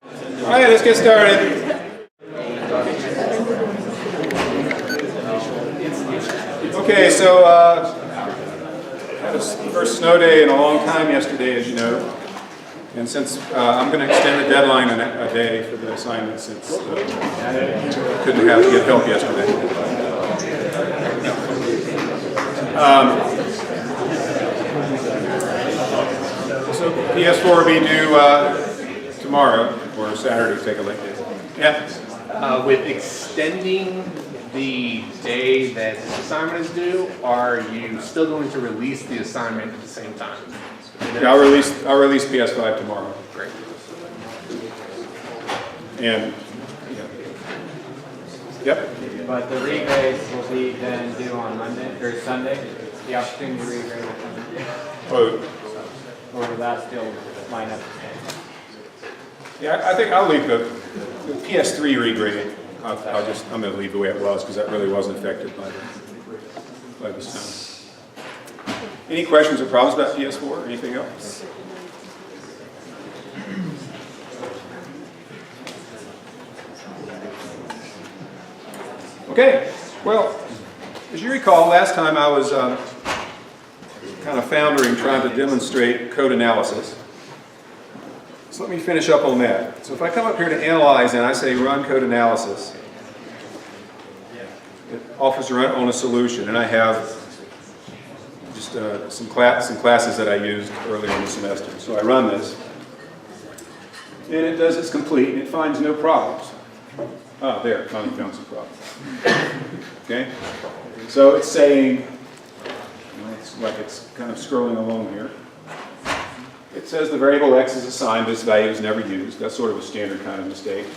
All right, let's get started. Okay, so had a first snow day in a long time yesterday, as you know. And since I'm going to extend the deadline a day for the assignment, since couldn't have to get help yesterday. So PS4 will be due tomorrow or Saturday to take a late day. Yeah. With extending the day that this assignment is due, are you still going to release the assignment at the same time? Yeah, I'll release PS5 tomorrow. Great. And yep. But the regrades will be then due on Monday or Sunday. The opportunity to regrade will come in. Or will that still line up? Yeah, I think I'll leave the PS3 regrade. I'm going to leave the way it was because that really wasn't affected by the snow. Any questions or problems about PS4 or anything else? Okay, well, as you recall, last time I was kind of foundering trying to demonstrate code analysis. So let me finish up on that. So if I come up here to analyze and I say run code analysis, it offers to run on a solution, and I have just some classes that I used earlier in the semester. So I run this, and it does its complete, and it finds no problems. Oh, there, it finally found some problems. Okay, so it's saying, it's like it's kind of scrolling along here. It says the variable x is assigned, this value is never used. That's sort of a standard kind of mistake.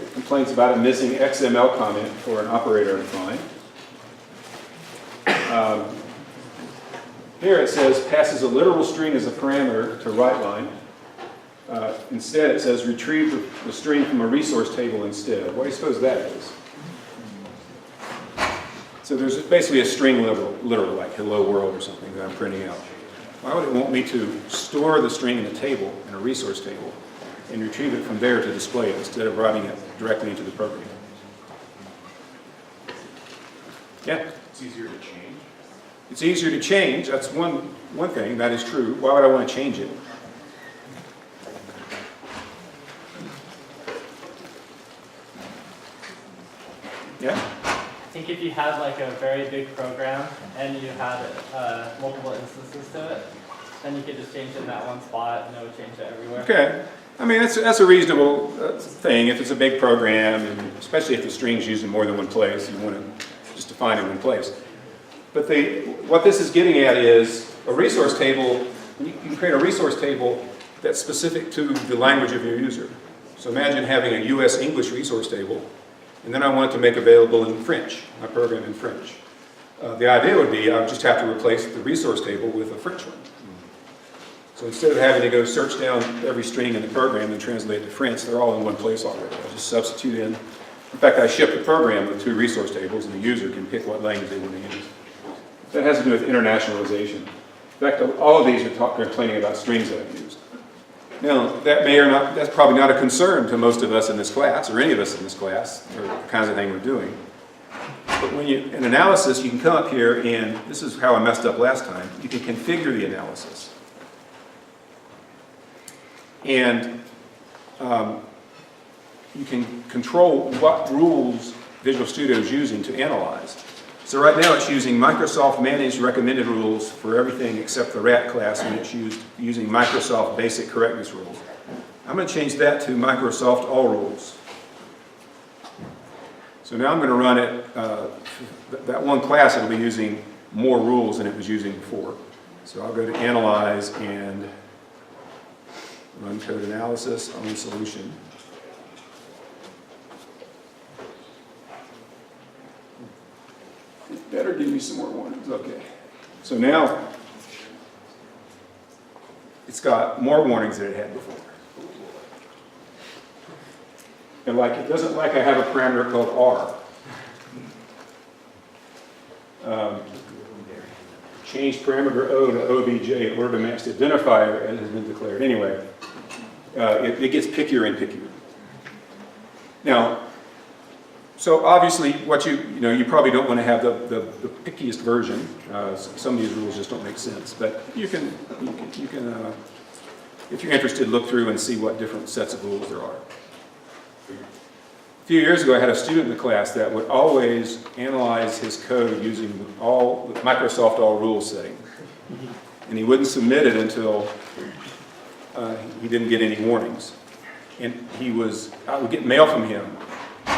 It complains about a missing XML comment for an operator to find. Here it says passes a literal string as a parameter to write line. Instead it says retrieve the string from a resource table instead. What do you suppose that is? So there's basically a string literal like hello world or something that I'm printing out. Why would it want me to store the string in a table, in a resource table, and retrieve it from there to display it instead of writing it directly into the program? Yeah? It's easier to change. It's easier to change. That's one thing. That is true. Why would I want to change it? Yeah? I think if you had like a very big program and you had multiple instances to it, then you could just change it in that one spot and it would change it everywhere. Okay. I mean, that's a reasonable thing. If it's a big program, and especially if the string's used in more than one place, you want to just define it in one place. But what this is getting at is a resource table. You can create a resource table that's specific to the language of your user. So imagine having a US English resource table, and then I want it to make available in French, my program in French. The idea would be I would just have to replace the resource table with a French one. So instead of having to go search down every string in the program and translate it to French, they're all in one place already. I just substitute in. In fact, I ship the program with 2 resource tables, and the user can pick what language they want to use. That has to do with internationalization. In fact, all of these are complaining about strings that I've used. Now, that may or not, that's probably not a concern to most of us in this class, or any of us in this class, or the kinds of thing we're doing. But when in analysis, you can come up here, and this is how I messed up last time, you can configure the analysis. And you can control what rules Visual Studio is using to analyze. So right now it's using Microsoft Managed Recommended Rules for everything except the RAT class when it's using Microsoft Basic Correctness Rules. I'm going to change that to Microsoft All Rules. So now I'm going to run it, that one class it'll be using more rules than it was using before. So I'll go to Analyze and run code analysis on solution. It better give me some more warnings. Okay. So now it's got more warnings than it had before. And like it doesn't like I have a parameter called R. Change parameter O to OBJ in order to match the identifier as has been declared. Anyway, it gets pickier and pickier. Now, so obviously, what you probably don't want to have the pickiest version. Some of these rules just don't make sense, but you can if you're interested, look through and see what different sets of rules there are. A few years ago, I had a student in the class that would always analyze his code using the Microsoft All Rules setting, and he wouldn't submit it until he didn't get any warnings. And I would get mail from him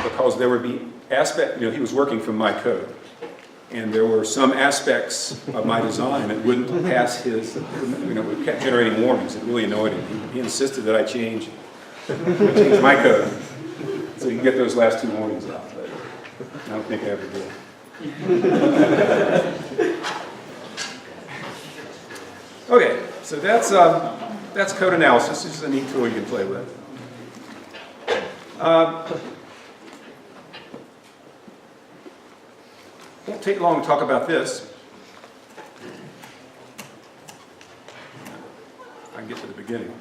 because there would be he was working from my code. And there were some aspects of my design that wouldn't pass his, it kept generating warnings. It really annoyed him. He insisted that I change my code so you can get those last two warnings out. But I don't think I ever did. Okay, so that's code analysis. This is a neat tool you can play with. Won't take long to talk about this. I can get to the beginning.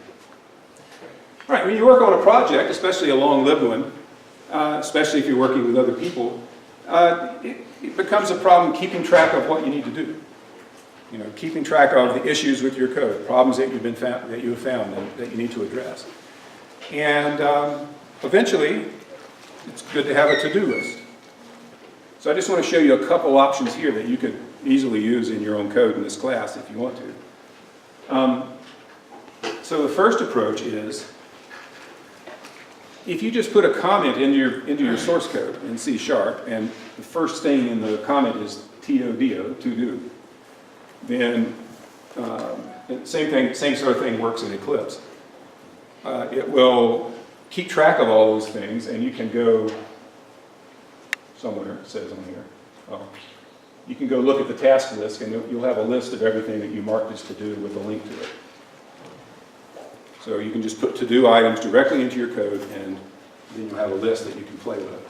All right, when you work on a project, especially a long-lived one, especially if you're working with other people, it becomes a problem keeping track of what you need to do. Keeping track of the issues with your code, problems that you have found that you need to address. And eventually, it's good to have a to-do list. So I just want to show you a couple options here that you could easily use in your own code in this class if you want to. So the first approach is, if you just put a comment into your source code in C#, and the first thing in the comment is TODO, to do, then same sort of thing works in Eclipse. It will keep track of all those things, and you can go somewhere, it says on here. You can go look at the task list, and you'll have a list of everything that you marked as to do with a link to it. So you can just put to-do items directly into your code, and then you'll have a list that you can play with.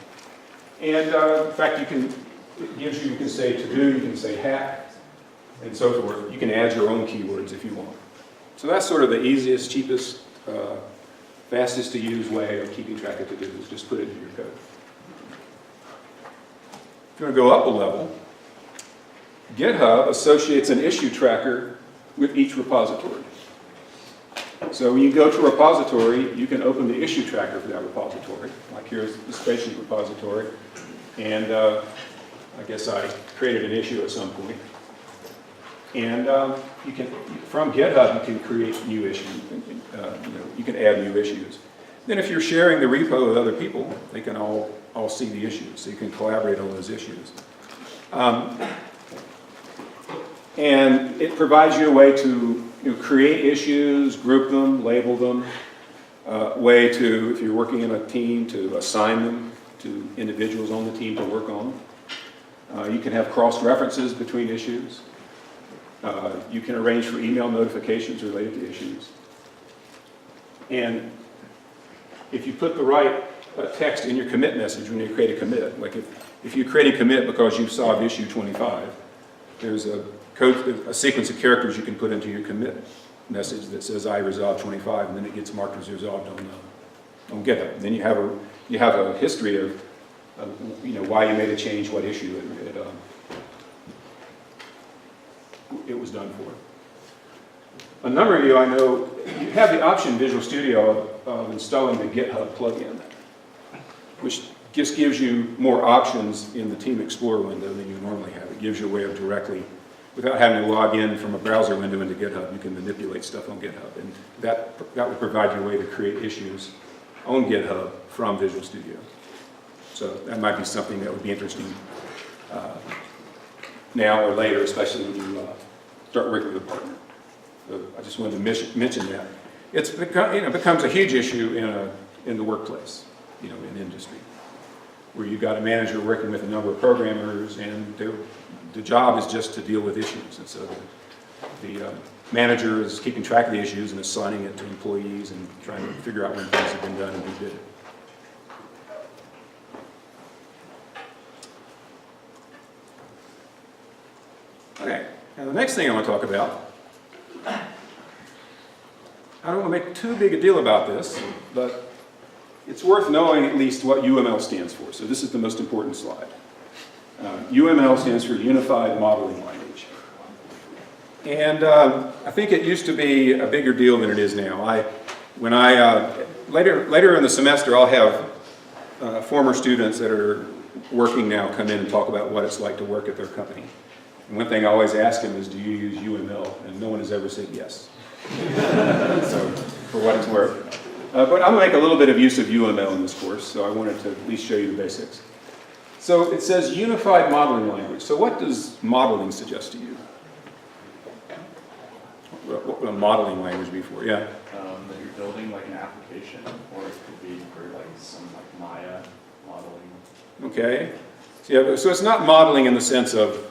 And in fact, you can say to-do, you can say hack, and so forth. You can add your own keywords if you want. So that's sort of the easiest, cheapest, fastest to use way of keeping track of to-dos. Just put it in your code. If you want to go up a level, GitHub associates an issue tracker with each repository. So when you go to a repository, you can open the issue tracker for that repository. Like here's the Spreadsheet repository. And I guess I created an issue at some point. And from GitHub, you can create new issues. You can add new issues. Then if you're sharing the repo with other people, they can all see the issues. So you can collaborate on those issues. And it provides you a way to create issues, group them, label them, way to, if you're working in a team, to assign them to individuals on the team to work on. You can have cross-references between issues. You can arrange for email notifications related to issues. And if you put the right text in your commit message when you create a commit, like if you create a commit because you've solved issue 25, there's a sequence of characters you can put into your commit message that says I resolved 25, and then it gets marked as resolved on GitHub. And then you have a history of why you made a change, what issue it was done for. A number of you, I know, you have the option in Visual Studio of installing the GitHub plugin, which just gives you more options in the Team Explorer window than you normally have. It gives you a way of directly, without having to log in from a browser window into GitHub, you can manipulate stuff on GitHub. And that would provide you a way to create issues on GitHub from Visual Studio. So that might be something that would be interesting now or later, especially when you start working with a partner. So I just wanted to mention that. It becomes a huge issue in the workplace, in industry, where you've got a manager working with a number of programmers, and the job is just to deal with issues. And so the manager is keeping track of the issues and assigning it to employees and trying to figure out when things have been done and who did it. Okay, now the next thing I want to talk about, I don't want to make too big a deal about this, but it's worth knowing at least what UML stands for. So this is the most important slide. UML stands for Unified Modeling Language. And I think it used to be a bigger deal than it is now. Later in the semester, I'll have former students that are working now come in and talk about what it's like to work at their company. And one thing I always ask them is, do you use UML? And no one has ever said yes. So, for what it's worth. But I'm going to make a little bit of use of UML in this course, so I wanted to at least show you the basics. So it says Unified Modeling Language. So what does modeling suggest to you? What would a modeling language be for? Yeah. That you're building like an application, or it could be for like some like Maya modeling. Okay. So, yeah, so it's not modeling in the sense of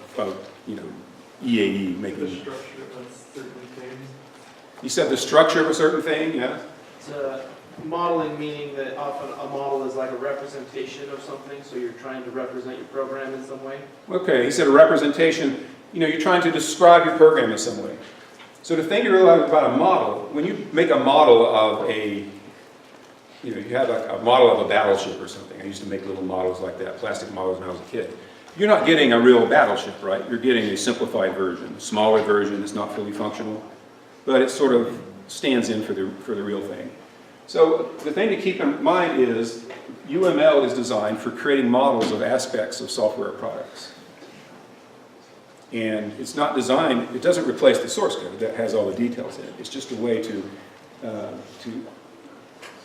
EAE making. The structure of certain things. You said the structure of a certain thing, yeah? It's modeling, meaning that often a model is like a representation of something, so you're trying to represent your program in some way. Okay, he said a representation, you're trying to describe your program in some way. So the thing you realize about a model, when you make a model of you have a model of a battleship or something. I used to make little models like that, plastic models when I was a kid. You're not getting a real battleship, right? You're getting a simplified version, a smaller version. It's not fully functional, but it sort of stands in for the real thing. So the thing to keep in mind is UML is designed for creating models of aspects of software products. And it's not designed, it doesn't replace the source code that has all the details in it. It's just a way to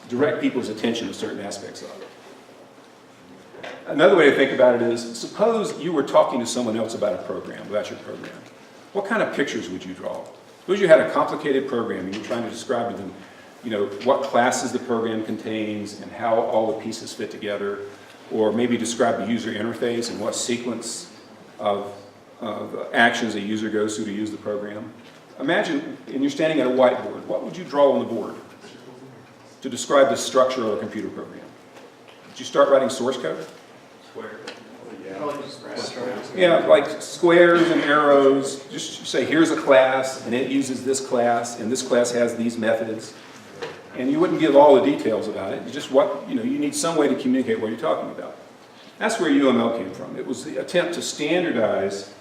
direct people's attention to certain aspects of it. Another way to think about it is, suppose you were talking to someone else about a program, about your program. What kind of pictures would you draw? Suppose you had a complicated program and you're trying to describe to them, what classes the program contains and how all the pieces fit together, or maybe describe the user interface and what sequence of actions a user goes through to use the program. Imagine, and you're standing at a whiteboard, what would you draw on the board to describe the structure of a computer program? Did you start writing source code? Yeah, like squares and arrows. Just say, here's a class, and it uses this class, and this class has these methods. And you wouldn't give all the details about it. You just you need some way to communicate what you're talking about. That's where UML came from. It was the attempt to standardize,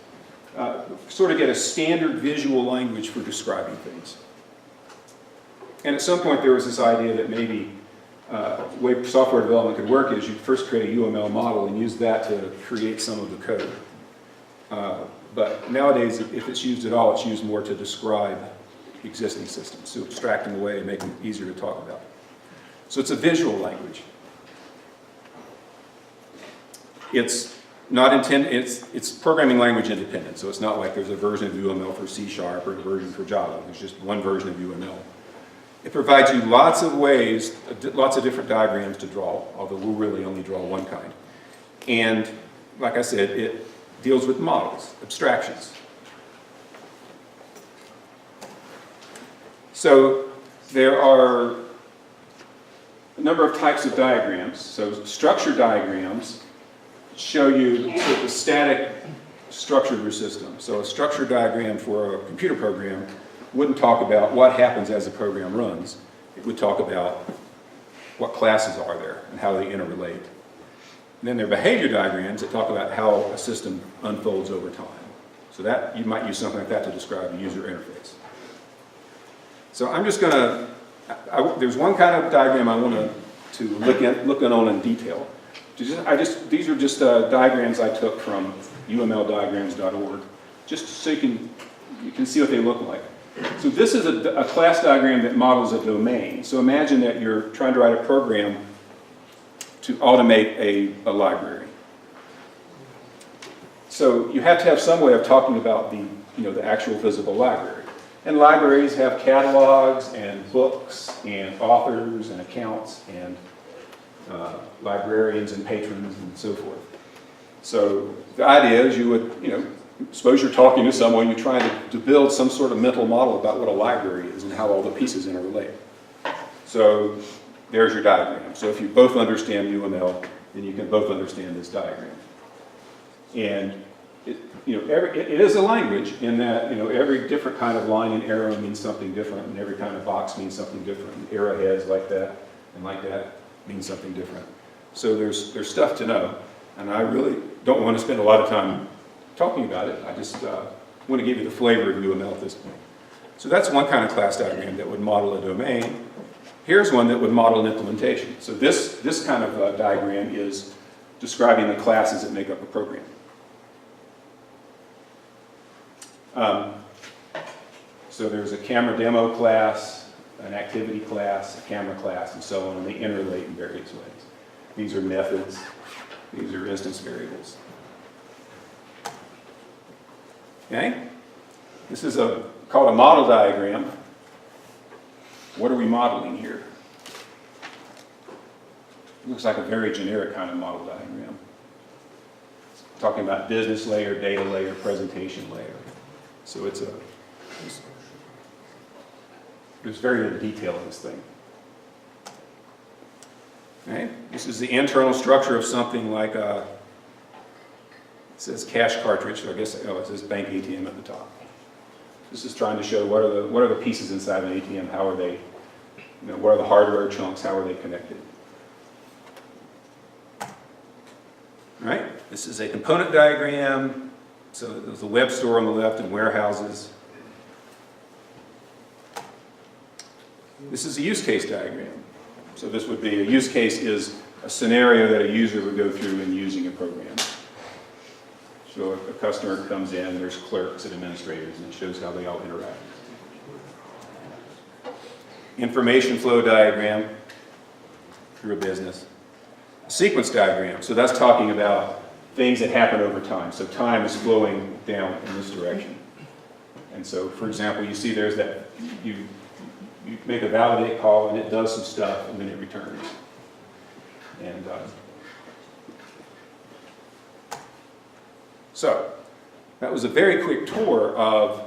sort of get a standard visual language for describing things. And at some point there was this idea that maybe the way software development could work is you'd first create a UML model and use that to create some of the code. But nowadays, if it's used at all, it's used more to describe existing systems, to abstract them away and make them easier to talk about. So it's a visual language. It's not intended, it's programming language independent, so it's not like there's a version of UML for C# or a version for Java. There's just one version of UML. It provides you lots of ways, lots of different diagrams to draw, although we'll really only draw one kind. And like I said, it deals with models, abstractions. So there are a number of types of diagrams. So structured diagrams show you the static structure of your system. So a structured diagram for a computer program wouldn't talk about what happens as the program runs. It would talk about what classes are there and how they interrelate. And then there are behavior diagrams that talk about how a system unfolds over time. So that you might use something like that to describe a user interface. So I'm just going to, there's one kind of diagram I want to look on in detail. These are just diagrams I took from umldiagrams.org, just so you can see what they look like. So this is a class diagram that models a domain. So imagine that you're trying to write a program to automate a library. So you have to have some way of talking about the actual physical library. And libraries have catalogs and books and authors and accounts and librarians and patrons and so forth. So the idea is you would, suppose you're talking to someone, you're trying to build some sort of mental model about what a library is and how all the pieces interrelate. So there's your diagram. So if you both understand UML, then you can both understand this diagram. And it is a language in that every different kind of line and arrow means something different, and every kind of box means something different. And arrowheads like that and like that. means something different. So there's stuff to know, and I really don't want to spend a lot of time talking about it. I just want to give you the flavor of UML at this point. So that's one kind of class diagram that would model a domain. Here's one that would model an implementation. So this kind of diagram is describing the classes that make up a program. So there's a camera demo class, an activity class, a camera class, and so on, and they interrelate in various ways. These are methods. These are instance variables. Okay? This is called a model diagram. What are we modeling here? It looks like a very generic kind of model diagram. Talking about business layer, data layer, presentation layer. So there's very little detail in this thing. Okay? This is the internal structure of something like it says cash cartridge, so I guess it says bank ATM at the top. This is trying to show what are the pieces inside an ATM, how are they, what are the hardware chunks, how are they connected. All right, this is a component diagram. So there's a web store on the left and warehouses. This is a use case diagram. So this would be, a use case is a scenario that a user would go through in using a program. So a customer comes in, there's clerks and administrators, and it shows how they all interact. Information flow diagram through a business. A sequence diagram, so that's talking about things that happen over time. So time is flowing down in this direction. And so, for example, you see there's that, you make a validate call and it does some stuff and then it returns. And so that was a very quick tour of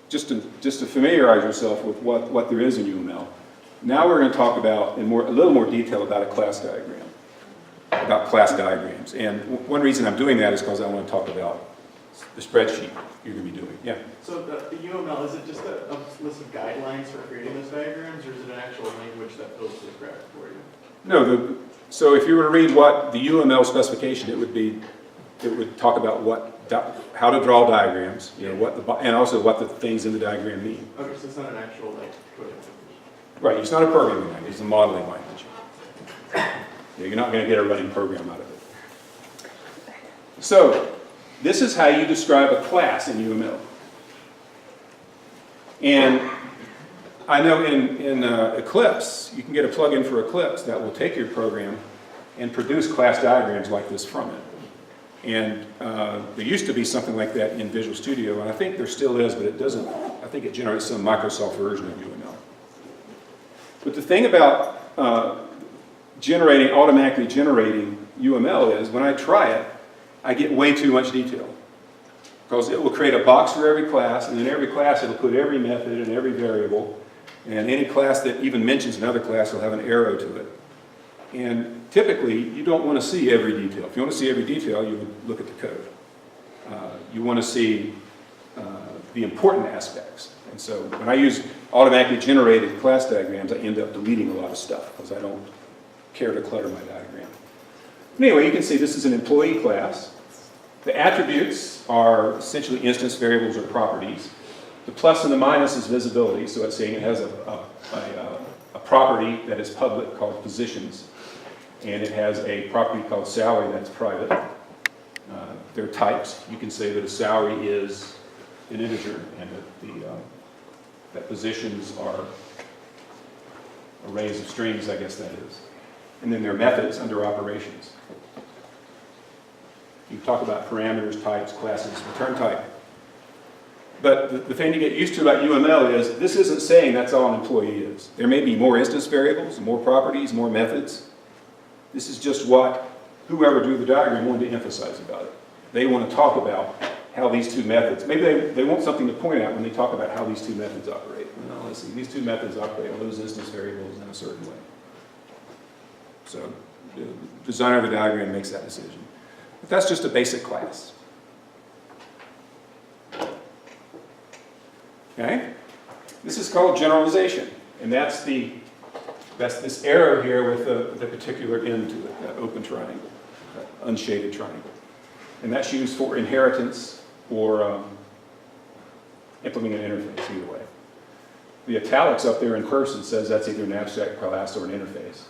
just to familiarize yourself with what there is in UML. Now we're going to talk about a little more detail about a class diagram, about class diagrams. And one reason I'm doing that is because I want to talk about the spreadsheet you're going to be doing. Yeah. So the UML, is it just a list of guidelines for creating those diagrams, or is it an actual language that builds the graph for you? No, so if you were to read what the UML specification, it would talk about how to draw diagrams, and also what the things in the diagram mean. Okay, so it's not an actual code. Right, it's not a programming language, it's a modeling language. You're not going to get a running program out of it. So, this is how you describe a class in UML. And I know in Eclipse, you can get a plugin for Eclipse that will take your program and produce class diagrams like this from it. And there used to be something like that in Visual Studio, and I think there still is, but it doesn't, I think it generates some Microsoft version of UML. But the thing about automatically generating UML is when I try it, I get way too much detail. Because it will create a box for every class, and in every class it'll put every method and every variable, and any class that even mentions another class will have an arrow to it. And typically, you don't want to see every detail. If you want to see every detail, you would look at the code. You want to see the important aspects. And so when I use automatically generated class diagrams, I end up deleting a lot of stuff because I don't care to clutter my diagram. Anyway, you can see this is an employee class. The attributes are essentially instance variables or properties. The plus and the minus is visibility, so it's saying it has a property that is public called positions, and it has a property called salary that's private. There are types. You can say that a salary is an integer, and that positions are arrays of strings, I guess that is. And then there are methods under operations. You talk about parameters, types, classes, return type. But the thing to get used to about UML is this isn't saying that's all an employee is. There may be more instance variables, more properties, more methods. This is just what whoever drew the diagram wanted to emphasize about it. They want to talk about how these two methods, maybe they want something to point out when they talk about how these two methods operate. Well, let's see, these two methods operate on those instance variables in a certain way. So the designer of the diagram makes that decision. But that's just a basic class. Okay? This is called generalization, and that's the That's this arrow here with the particular end to it, that open triangle, that unshaded triangle. And that's used for inheritance or implementing an interface, either way. The italics up there in person says that's either an abstract class or an interface.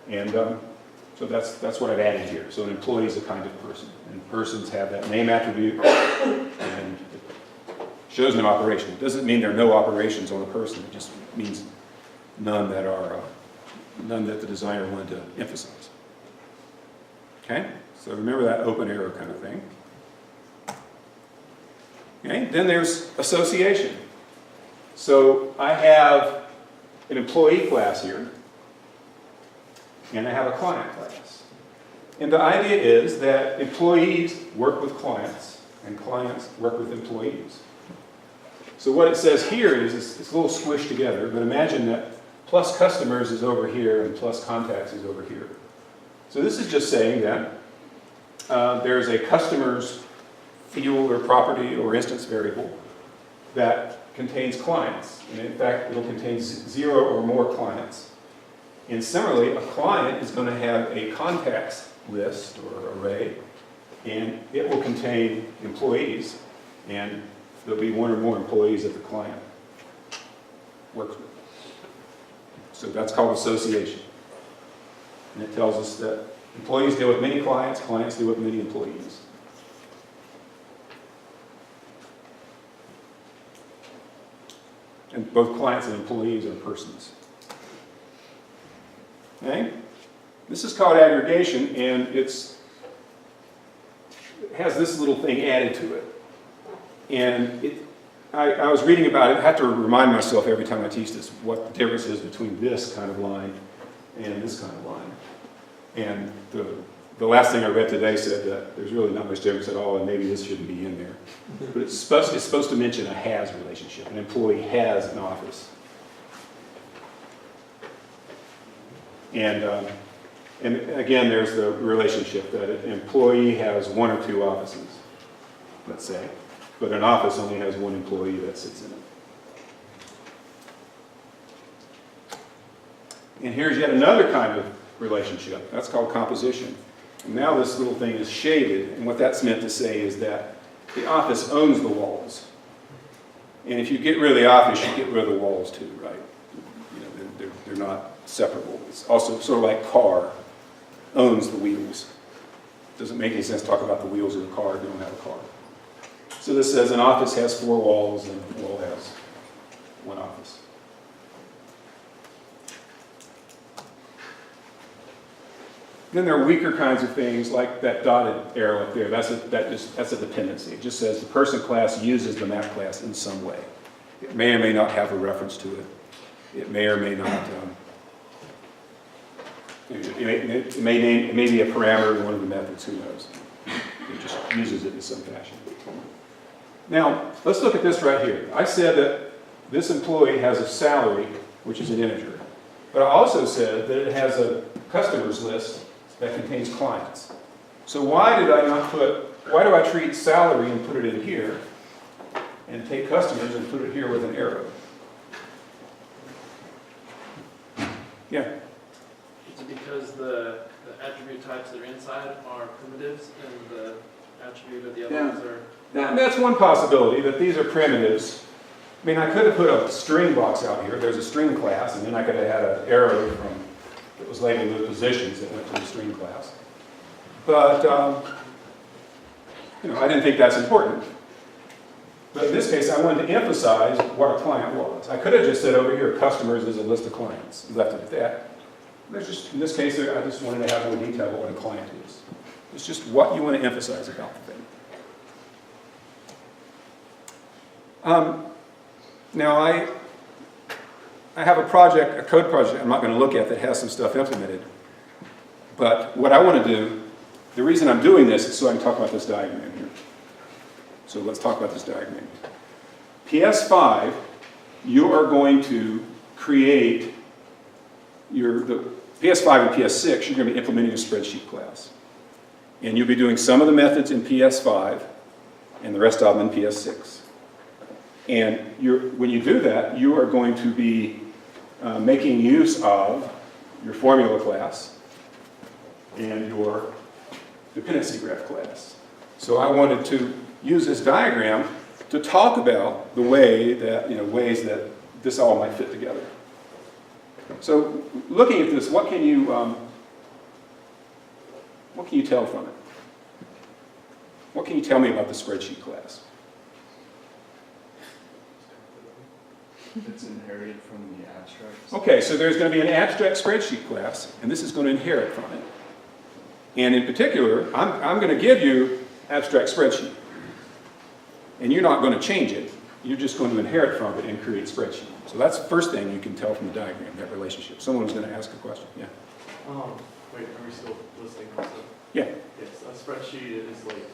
And so that's what I've added here. So an employee is a kind of person. And persons have that name attribute and it shows no operation. It doesn't mean there are no operations on a person. It just means none that the designer wanted to emphasize. Okay? So remember that open arrow kind of thing. Okay? Then there's association. So I have an employee class here, and I have a client class. And the idea is that employees work with clients, and clients work with employees. So what it says here is it's a little squished together, but imagine that plus customers is over here and plus contacts is over here. So this is just saying that there's a customer's field or property or instance variable that contains clients. And in fact, it'll contain 0 or more clients. And similarly, a client is going to have a contacts list or array, and it will contain employees, and there'll be 1 or more employees that the client works with. So that's called association. And it tells us that employees deal with many clients, clients deal with many employees. And both clients and employees are persons. Okay? This is called aggregation, and it has this little thing added to it. And I was reading about it. I have to remind myself every time I teach this what the difference is between this kind of line and this kind of line. And the last thing I read today said that there's really not much difference at all, and maybe this shouldn't be in there. But it's supposed to mention a has relationship. An employee has an office. And again, there's the relationship that an employee has 1 or 2 offices, let's say, but an office only has 1 employee that sits in it. And here's yet another kind of relationship. That's called composition. And now this little thing is shaded, and what that's meant to say is that the office owns the walls. And if you get rid of the office, you get rid of the walls too, right? You know, they're not separable. It's also sort of like car owns the wheels. It doesn't make any sense to talk about the wheels of a car if you don't have a car. So this says an office has 4 walls and a wall has 1 office. Then there are weaker kinds of things like that dotted arrow up there. That's a dependency. It just says the person class uses the map class in some way. It may or may not have a reference to it. It may or may not. It may be a parameter in one of the methods. Who knows? It just uses it in some fashion. Now let's look at this right here. I said that this employee has a salary, which is an integer, but I also said that it has a customers list that contains clients. So why do I treat salary and put it in here, and take customers and put it here with an arrow? Yeah? It's because the attribute types that are inside are primitives, and the attribute of the other ones are... That's one possibility, that these are primitives. I mean, I could have put a string box out here. There's a string class, and then I could have had an arrow that was labeled the positions that went to the string class. But, I didn't think that's important. But in this case, I wanted to emphasize what a client was. I could have just said over here, customers is a list of clients, left it at that. In this case, I just wanted to have more detail about what a client is. It's just what you want to emphasize about the thing. Now, I have a project, a code project I'm not going to look at that has some stuff implemented. But what I want to do, the reason I'm doing this is so I can talk about this diagram here. So let's talk about this diagram. PS5, you are going to create the PS5 and PS6, you're going to be implementing a spreadsheet class. And you'll be doing some of the methods in PS5 and the rest of them in PS6. And when you do that, you are going to be making use of your formula class and your dependency graph class. So I wanted to use this diagram to talk about the way that, ways that this all might fit together. So looking at this, what can you tell from it? What can you tell me about the spreadsheet class? It's inherited from the abstract. Okay, so there's going to be an abstract spreadsheet class, and this is going to inherit from it. And in particular, I'm going to give you abstract spreadsheet. And you're not going to change it. You're just going to inherit from it and create spreadsheet. So that's the first thing you can tell from the diagram, that relationship. Someone was going to ask a question. Yeah. Wait, are we still listing also? Yeah. Yes, a spreadsheet is like,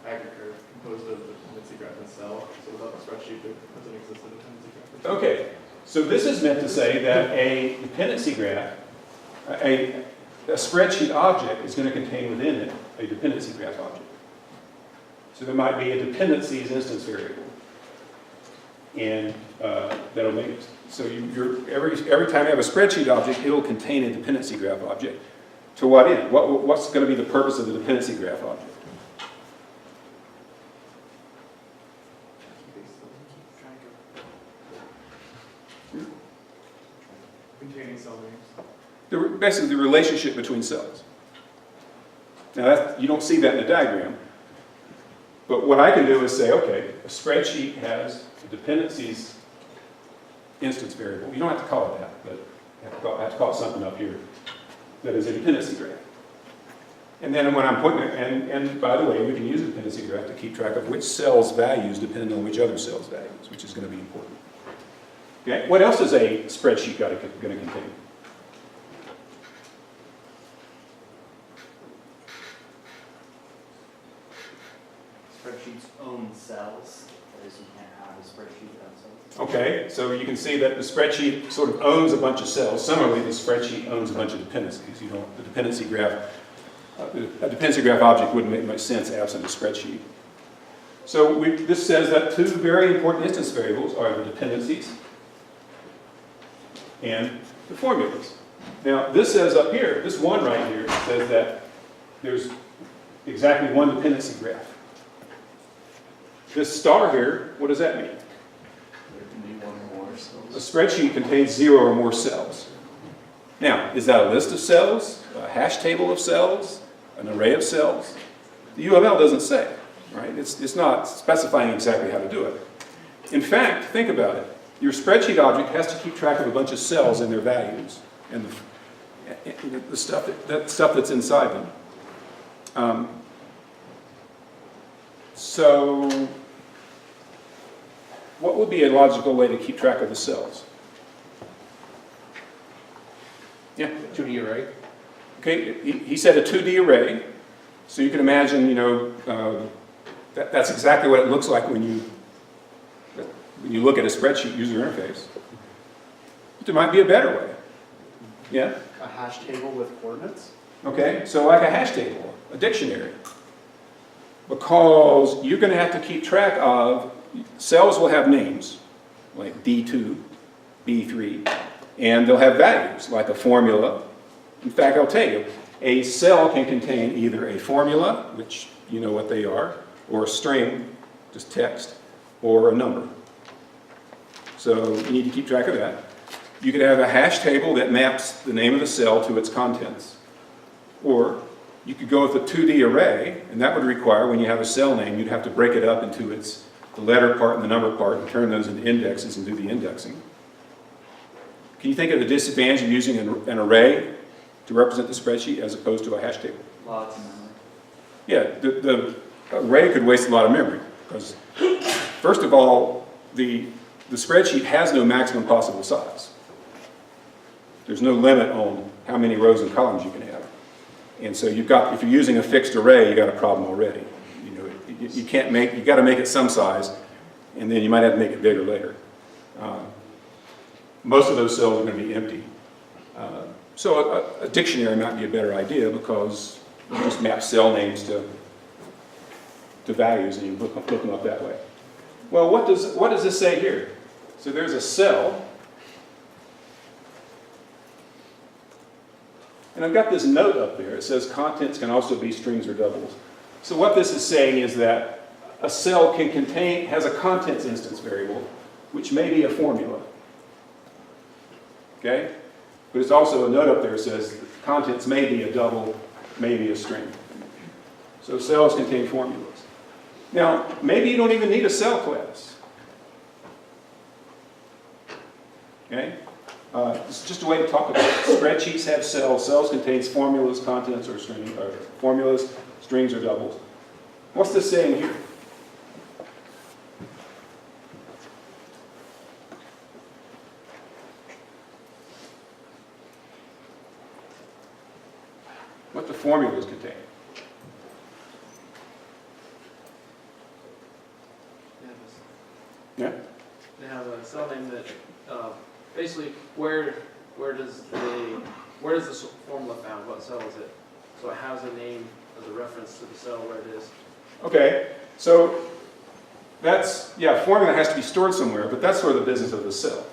aggregate composed of the dependency graph and cell. So without the spreadsheet, there doesn't exist a dependency graph. Okay. So this is meant to say that a dependency graph, a spreadsheet object is going to contain within it a dependency graph object. So there might be a dependencies instance variable, and that'll make it. So every time you have a spreadsheet object, it'll contain a dependency graph object. To what end? What's going to be the purpose of the dependency graph object? Containing cell names. Basically, the relationship between cells. Now, you don't see that in the diagram. But what I can do is say, okay, a spreadsheet has a dependencies instance variable. You don't have to call it that, but I have to call it something up here that is a dependency graph. And then when I'm putting it, and by the way, we can use a dependency graph to keep track of which cells' values depend on which other cells' values, which is going to be important. Okay, what else is a spreadsheet going to contain? Spreadsheets own cells, whereas you can't have a spreadsheet without cells. Okay, so you can see that the spreadsheet sort of owns a bunch of cells. Similarly, the spreadsheet owns a bunch of dependencies. The dependency graph, a dependency graph object wouldn't make much sense absent a spreadsheet. So this says that two very important instance variables are the dependencies and the formulas. Now, this says up here, this one right here says that there's exactly one dependency graph. This star here, what does that mean? There can be one or more A cells. spreadsheet contains 0 or more cells. Now, is that a list of cells, a hash table of cells, an array of cells? The UML doesn't say, right? It's not specifying exactly how to do it. In fact, think about it. Your spreadsheet object has to keep track of a bunch of cells and their values and the stuff that's inside them. So, what would be a logical way to keep track of the cells? Yeah. 2D array. Okay, he said a 2D array. So you can imagine, that's exactly what it looks like when you look at a spreadsheet user interface. But there might be a better way. Yeah? A hash table with coordinates? Okay, so like a hash table, a dictionary. Because you're going to have to keep track of, cells will have names, like D2, B3, and they'll have values, like a formula. In fact, I'll tell you, a cell can contain either a formula, which you know what they are, or a string, just text, or a number. So you need to keep track of that. You could have a hash table that maps the name of the cell to its contents. Or you could go with a 2D array, and that would require, when you have a cell name, you'd have to break it up into the letter part and the number part and turn those into indexes and do the indexing. Can you think of the disadvantage of using an array to represent the spreadsheet as opposed to a hash table? Lots of memory. Yeah, the array could waste a lot of memory because, first of all, the spreadsheet has no maximum possible size. There's no limit on how many rows and columns you can have. And so if you're using a fixed array, you got a problem already. You got to make it some size, and then you might have to make it bigger later. Most of those cells are going to be empty. So a dictionary might be a better idea because you just map cell names to values and you look them up that way. Well, what does this say here? So there's a cell And I've got this note up there. It says contents can also be strings or doubles. So what this is saying is that a cell has a contents instance variable, which may be a formula. Okay? But it's also a note up there that says contents may be a double, may be a string. So cells contain formulas. Now, maybe you don't even need a cell class. Okay? It's just a way to talk about it. Spreadsheets have cells. Cells contains formulas, contents, or formulas, strings, or doubles. What's this saying here? What the formulas contain? Yeah? They have a cell name that, basically, where does this formula found? What cell is it? So it has a name as a reference to the cell where it is. Okay, so formula has to be stored somewhere, but that's sort of the business of the cell.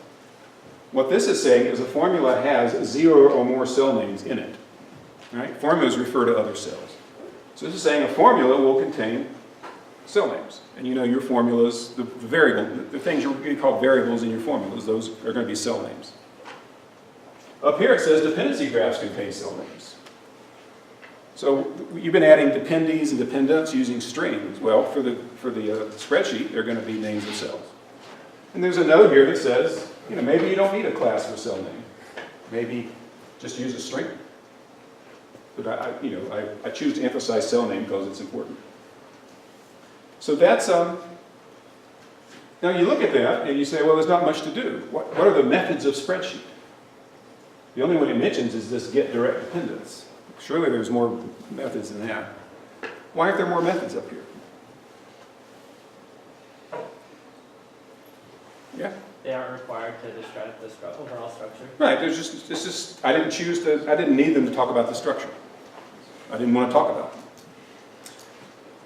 What this is saying is a formula has 0 or more cell names in it. Right? Formulas refer to other cells. So this is saying a formula will contain cell names. And you know your formulas, the things you call variables in your formulas, those are going to be cell names. Up here it says dependency graphs contain cell names. So you've been adding dependees and dependents using strings. Well, for the spreadsheet, they're going to be names of cells. And there's a note here that says, maybe you don't need a class for cell name. Maybe just use a string. But I choose to emphasize cell name because it's important. So that's, now you look at that and you say, well, there's not much to do. What are the methods of spreadsheet? The only one it mentions is this get direct dependence. Surely there's more methods than that. Why aren't there more methods up here? Yeah? They aren't required to describe the overall structure. Right, I didn't need them to talk about the structure. I didn't want to talk about them.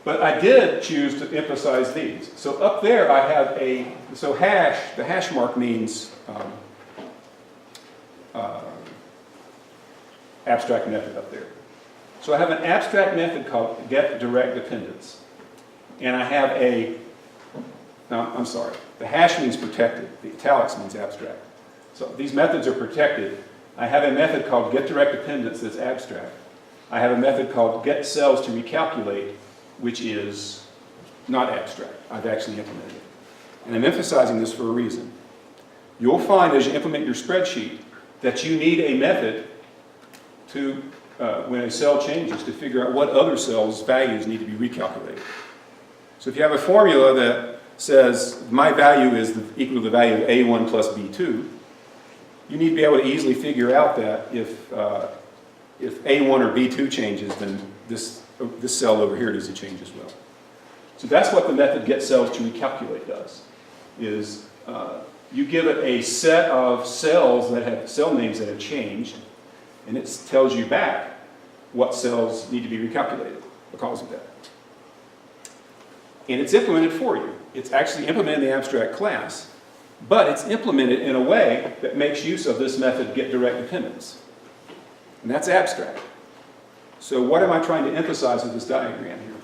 But I did choose to emphasize these. So up there I have the hash mark means abstract method up there. So I have an abstract method called get direct dependence. And I have I'm sorry, the hash means protected, the italics means abstract. So these methods are protected. I have a method called get direct dependence that's abstract. I have a method called get cells to recalculate, which is not abstract. I've actually implemented it. And I'm emphasizing this for a reason. You'll find as you implement your spreadsheet that you need a method to, when a cell changes, to figure out what other cells' values need to be recalculated. So if you have a formula that says my value is equal to the value of A1 plus B2, you need to be able to easily figure out that if A1 or B2 changes, then this cell over here needs to change as well. So that's what the method get cells to recalculate does, is you give it a set of cells that have cell names that have changed, and it tells you back what cells need to be recalculated because of that. And it's implemented for you. It's actually implemented in the abstract class, but it's implemented in a way that makes use of this method get direct dependence. And that's abstract. So what am I trying to emphasize with this diagram here?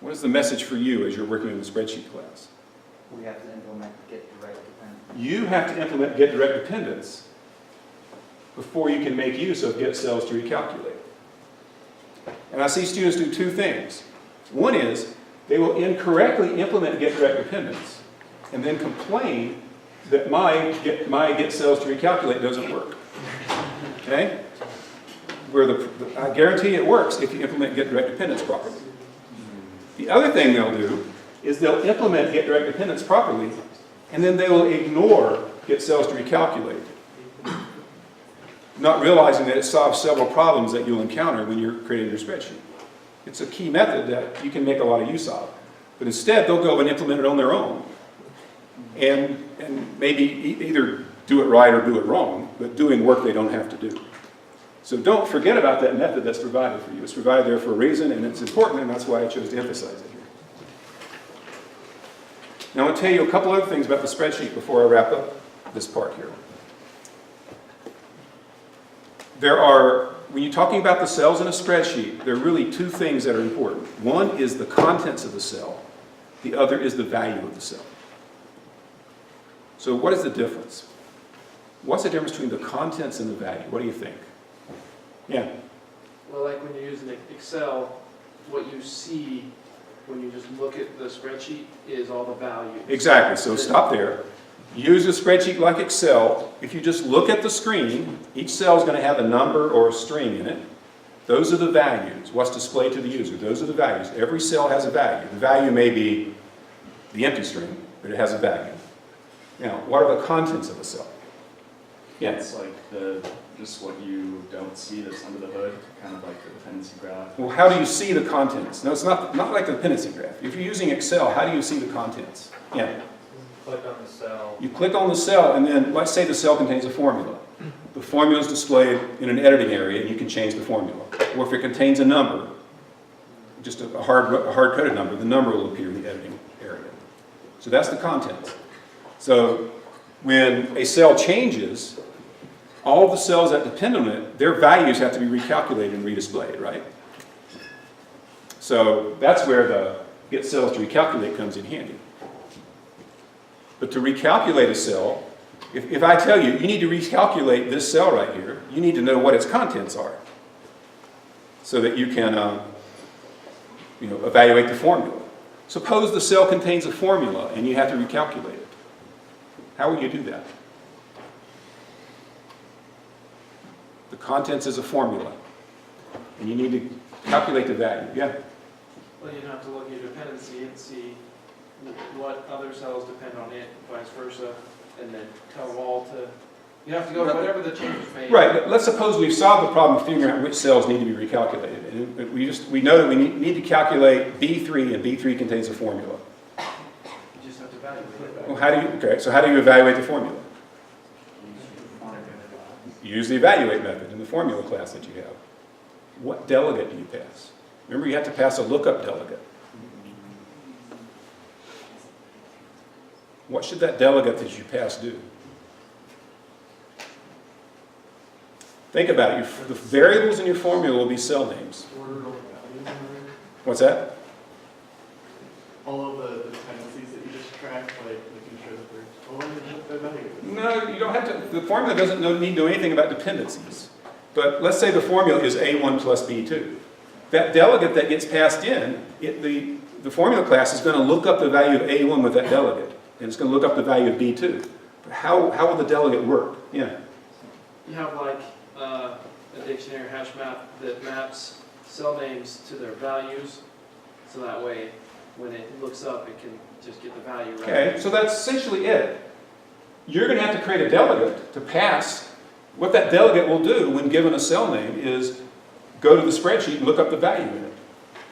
What is the message for you as you're working in the spreadsheet class? We have to implement get direct dependence. You have to implement get direct dependence before you can make use of get cells to recalculate. And I see students do two things. One is they will incorrectly implement get direct dependence and then complain that my get cells to recalculate doesn't work. Okay? I guarantee it works if you implement get direct dependence properly. The other thing they'll do is they'll implement get direct dependence properly, and then they will ignore get cells to recalculate, not realizing that it solves several problems that you'll encounter when you're creating your spreadsheet. It's a key method that you can make a lot of use of. But instead, they'll go and implement it on their own, and maybe either do it right or do it wrong, but doing work they don't have to do. So don't forget about that method that's provided for you. It's provided there for a reason, and it's important, and that's why I chose to emphasize it here. Now I'm going to tell you a couple other things about the spreadsheet before I wrap up this part here. When you're talking about the cells in a spreadsheet, there are really two things that are important. One is the contents of the cell. The other is the value of the cell. So what is the difference? What's the difference between the contents and the value? What do you think? Yeah. Well, like when you're using Excel, what you see when you just look at the spreadsheet is all the values. Exactly. So stop there. Use a spreadsheet like Excel. If you just look at the screen, each cell is going to have a number or a string in it. Those are the values. What's displayed to the user. Those are the values. Every cell has a value. The value may be the empty string, but it has a value. Now, what are the contents of a cell? Yeah. It's like just what you don't see that's under the hood, kind of like the dependency graph. Well, how do you see the contents? No, it's not like the dependency graph. If you're using Excel, how do you see the contents? Yeah. Click on the cell. You click on the cell, and then let's say the cell contains a formula. The formula is displayed in an editing area, and you can change the formula. Or if it contains a number, just a hard-coded number, the number will appear in the editing area. So that's the contents. So when a cell changes, all of the cells that depend on it, their values have to be recalculated and redisplayed, right? So that's where the get cells to recalculate comes in handy. But to recalculate a cell, if I tell you, you need to recalculate this cell right here, you need to know what its contents are so that you can evaluate the formula. Suppose the cell contains a formula and you have to recalculate it. How will you do that? The contents is a formula, and you need to calculate the value. Yeah? Well, you'd have to look at your dependency and see what other cells depend on it, vice versa, and then tell them all to, you have to go to whatever the change is made. Right, but let's suppose we've solved the problem of figuring out which cells need to be recalculated. And we know that we need to calculate B3, and B3 contains a formula. You just have to evaluate it. Well, so how do you evaluate the formula? Use the evaluate method in the formula class that you have. What delegate do you pass? Remember, you have to pass a lookup delegate. What should that delegate that you pass do? Think about it. The variables in your formula will be cell names. What's that? All of the dependencies that you just tracked, like making sure that they're all evaluated. No, you don't have to. The formula doesn't need to know anything about dependencies. But let's say the formula is A1 plus B2. That delegate that gets passed in, the formula class is going to look up the value of A1 with that delegate. And it's going to look up the value of B2. But how will the delegate work? Yeah. You have like a dictionary hash map that maps cell names to their values, so that way when it looks up it can just get the value right. Okay, so that's essentially it. You're going to have to create a delegate to pass. What that delegate will do when given a cell name is go to the spreadsheet and look up the value in it.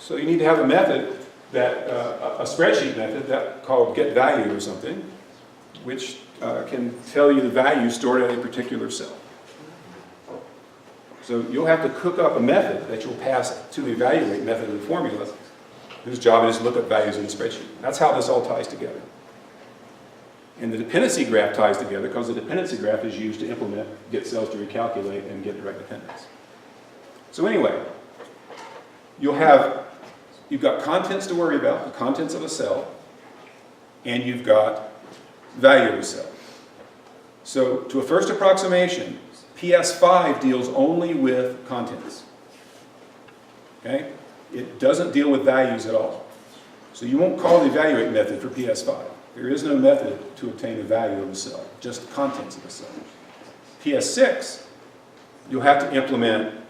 So you need to have a method that, a spreadsheet method that called get value or something, which can tell you the value stored at a particular cell. So you'll have to cook up a method that you'll pass to the evaluate method of the formula, whose job it is to look up values in the spreadsheet. That's how this all ties together. And the dependency graph ties together because the dependency graph is used to implement get cells to recalculate and get direct dependence. So anyway, you've got contents to worry about, the contents of a cell, and you've got value of a cell. So to a first approximation, PS5 deals only with contents. Okay? It doesn't deal with values at all. So you won't call the evaluate method for PS5. There is no method to obtain the value of a cell, just the contents of a cell. PS6, you'll have to implement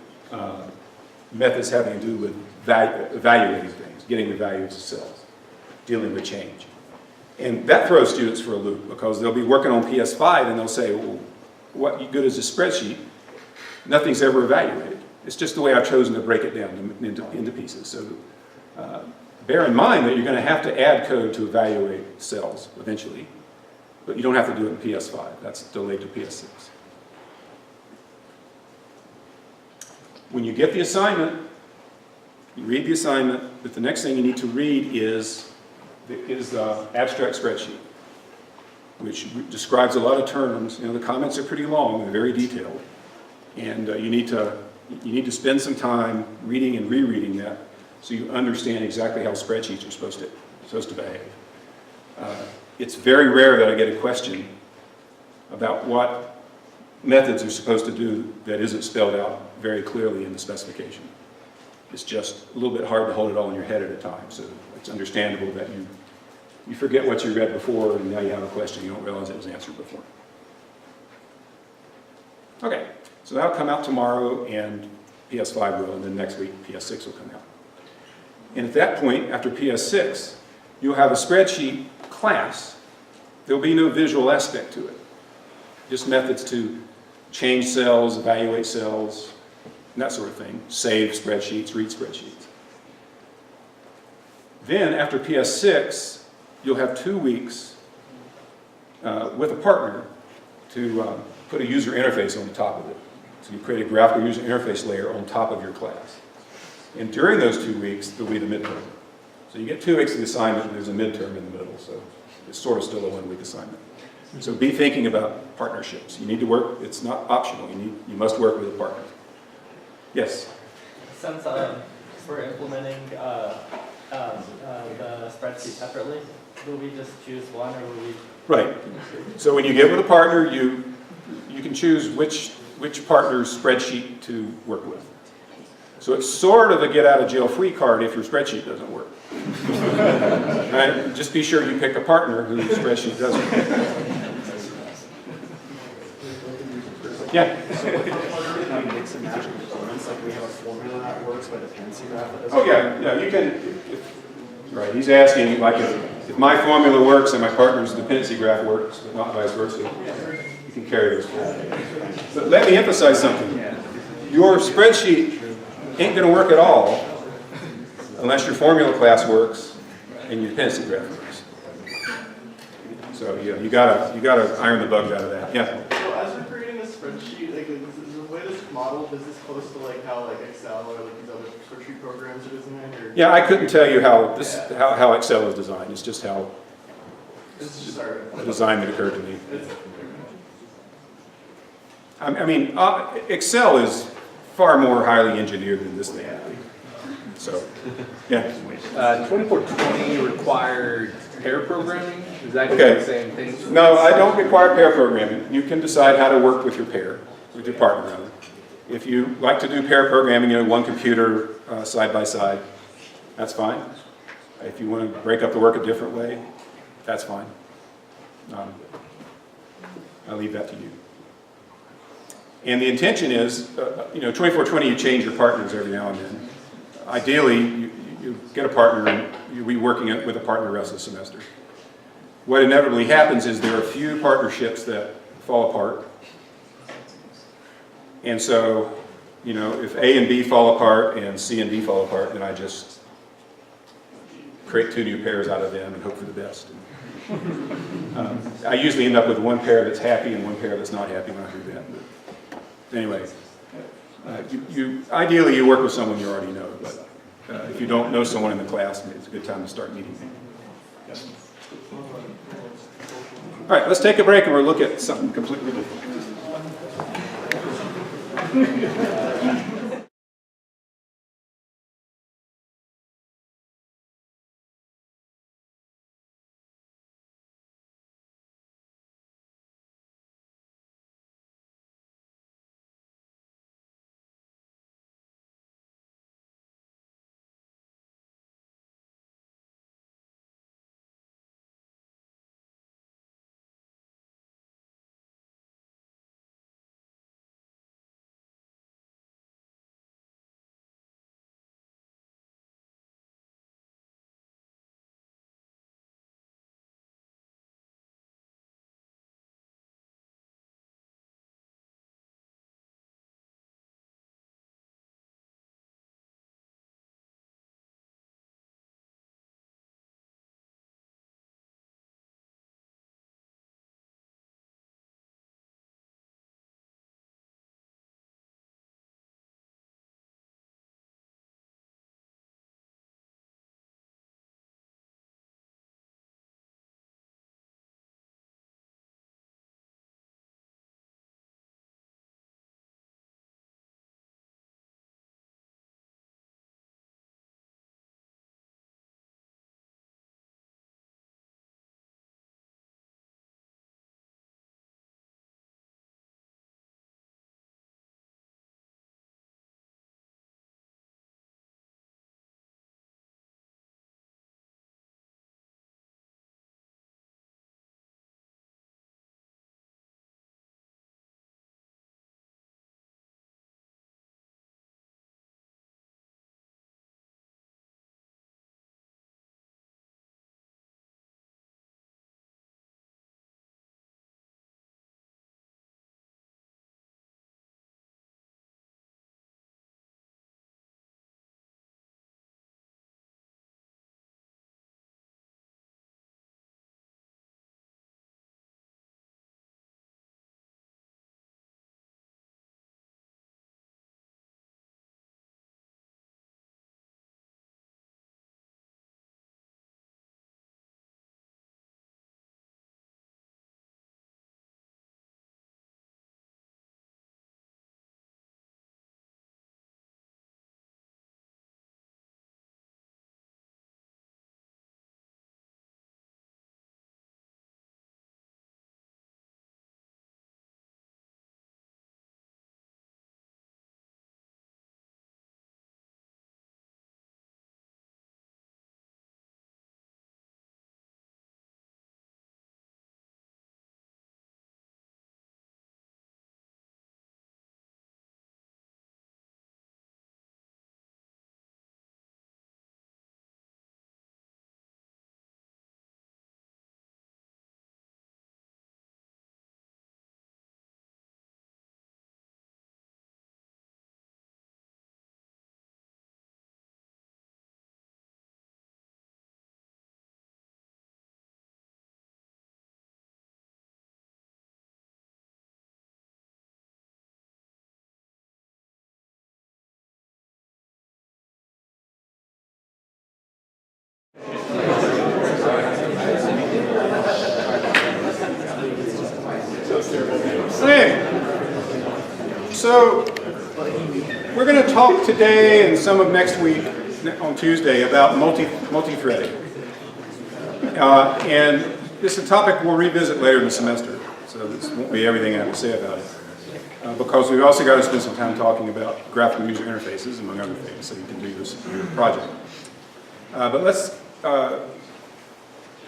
methods having to do with evaluating things, getting the values of cells, dealing with change. And that throws students for a loop because they'll be working on PS5 and they'll say, well, what good is a spreadsheet? Nothing's ever evaluated. It's just the way I've chosen to break it down into pieces. So bear in mind that you're going to have to add code to evaluate cells eventually, but you don't have to do it in PS5. That's delayed to PS6. When you get the assignment, you read the assignment, but the next thing you need to read is is the abstract spreadsheet, which describes a lot of terms. You know, the comments are pretty long and very detailed, and you need to spend some time reading and rereading that so you understand exactly how spreadsheets are supposed to behave. It's very rare that I get a question about what methods are supposed to do that isn't spelled out very clearly in the specification. It's just a little bit hard to hold it all in your head at a time, so it's understandable that you forget what you read before and now you have a question, you don't realize it was answered before. Okay, so that'll come out tomorrow and PS5 will, and then next week PS6 will come out. And at that point, after PS6, you'll have a spreadsheet class. There'll be no visual aspect to it. Just methods to change cells, evaluate cells, and that sort of thing. Save spreadsheets, read spreadsheets. Then, after PS6, you'll have 2 weeks with a partner to put a user interface on the top of it. So you create a graphical user interface layer on top of your class. And during those 2 weeks, there'll be the midterm. So you get 2 weeks of the assignment, and there's a midterm in the middle. So it's sort of still a 1 week assignment. So be thinking about partnerships. You need to work, it's not optional. You must work with a partner. Yes? Since we're implementing the spreadsheet separately, will we just choose one, or will we? Right. So when you get with a partner, you can choose which partner's spreadsheet to work with. So it's sort of a get-out-of-jail-free card if your spreadsheet doesn't work. Right? Just be sure you pick a partner whose spreadsheet does work. Yeah? So if we mix and match components, like we have a formula that works, but a dependency graph that doesn't. Oh, yeah, you can. Right, he's asking, like, if my formula works and my partner's dependency graph works, but not vice versa, you can carry those forward. But let me emphasize something. Your spreadsheet ain't going to work at all unless your formula class works and your dependency graph works. So yeah, you gotta iron the bugs out of that. Yeah. So as we're creating a spreadsheet, like is the way this modeled, is this close to like how like Excel or like these other spreadsheet programs are designed? Or? Yeah, I couldn't tell you how Excel is designed. It's just how a design that occurred to me. I mean, Excel is far more highly engineered than this thing. So, yeah. 2420 required pair programming? Is that Okay. the same thing? No, I don't require pair programming. You can decide how to work with your pair, with your partner rather. If you like to do pair programming, you know, one computer side by side, that's fine. If you want to break up the work a different way, that's fine. I'll leave that to you. And the intention is, 2420, you change your partners every now and then. Ideally, you get a partner and you'll be working with a partner the rest of the semester. What inevitably happens is there are a few partnerships that fall apart. And so, if A and B fall apart and C and D fall apart, then I just create 2 new pairs out of them and hope for the best. I usually end up with one pair that's happy and one pair that's not happy when I do that. But anyway, ideally you work with someone you already know, but if you don't know someone in the class, it's a good time to start meeting them. All right, let's take a break and we'll look at something completely different. So we're going to talk today and some of next week on Tuesday about multi-threading. And this is a topic we'll revisit later in the semester, so this won't be everything I have to say about it. Because we've also got to spend some time talking about graphical user interfaces, among other things, so you can do this project. But let's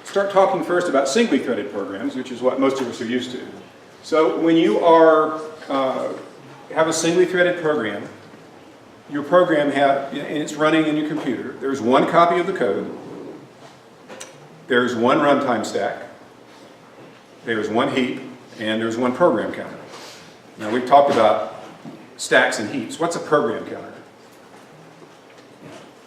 start talking first about singly threaded programs, which is what most of us are used to. So when you have a singly threaded program, your program and it's running in your computer. There's one copy of the code. There's one runtime stack. There's one heap, and there's one program counter. Now we've talked about stacks and heaps. What's a program counter?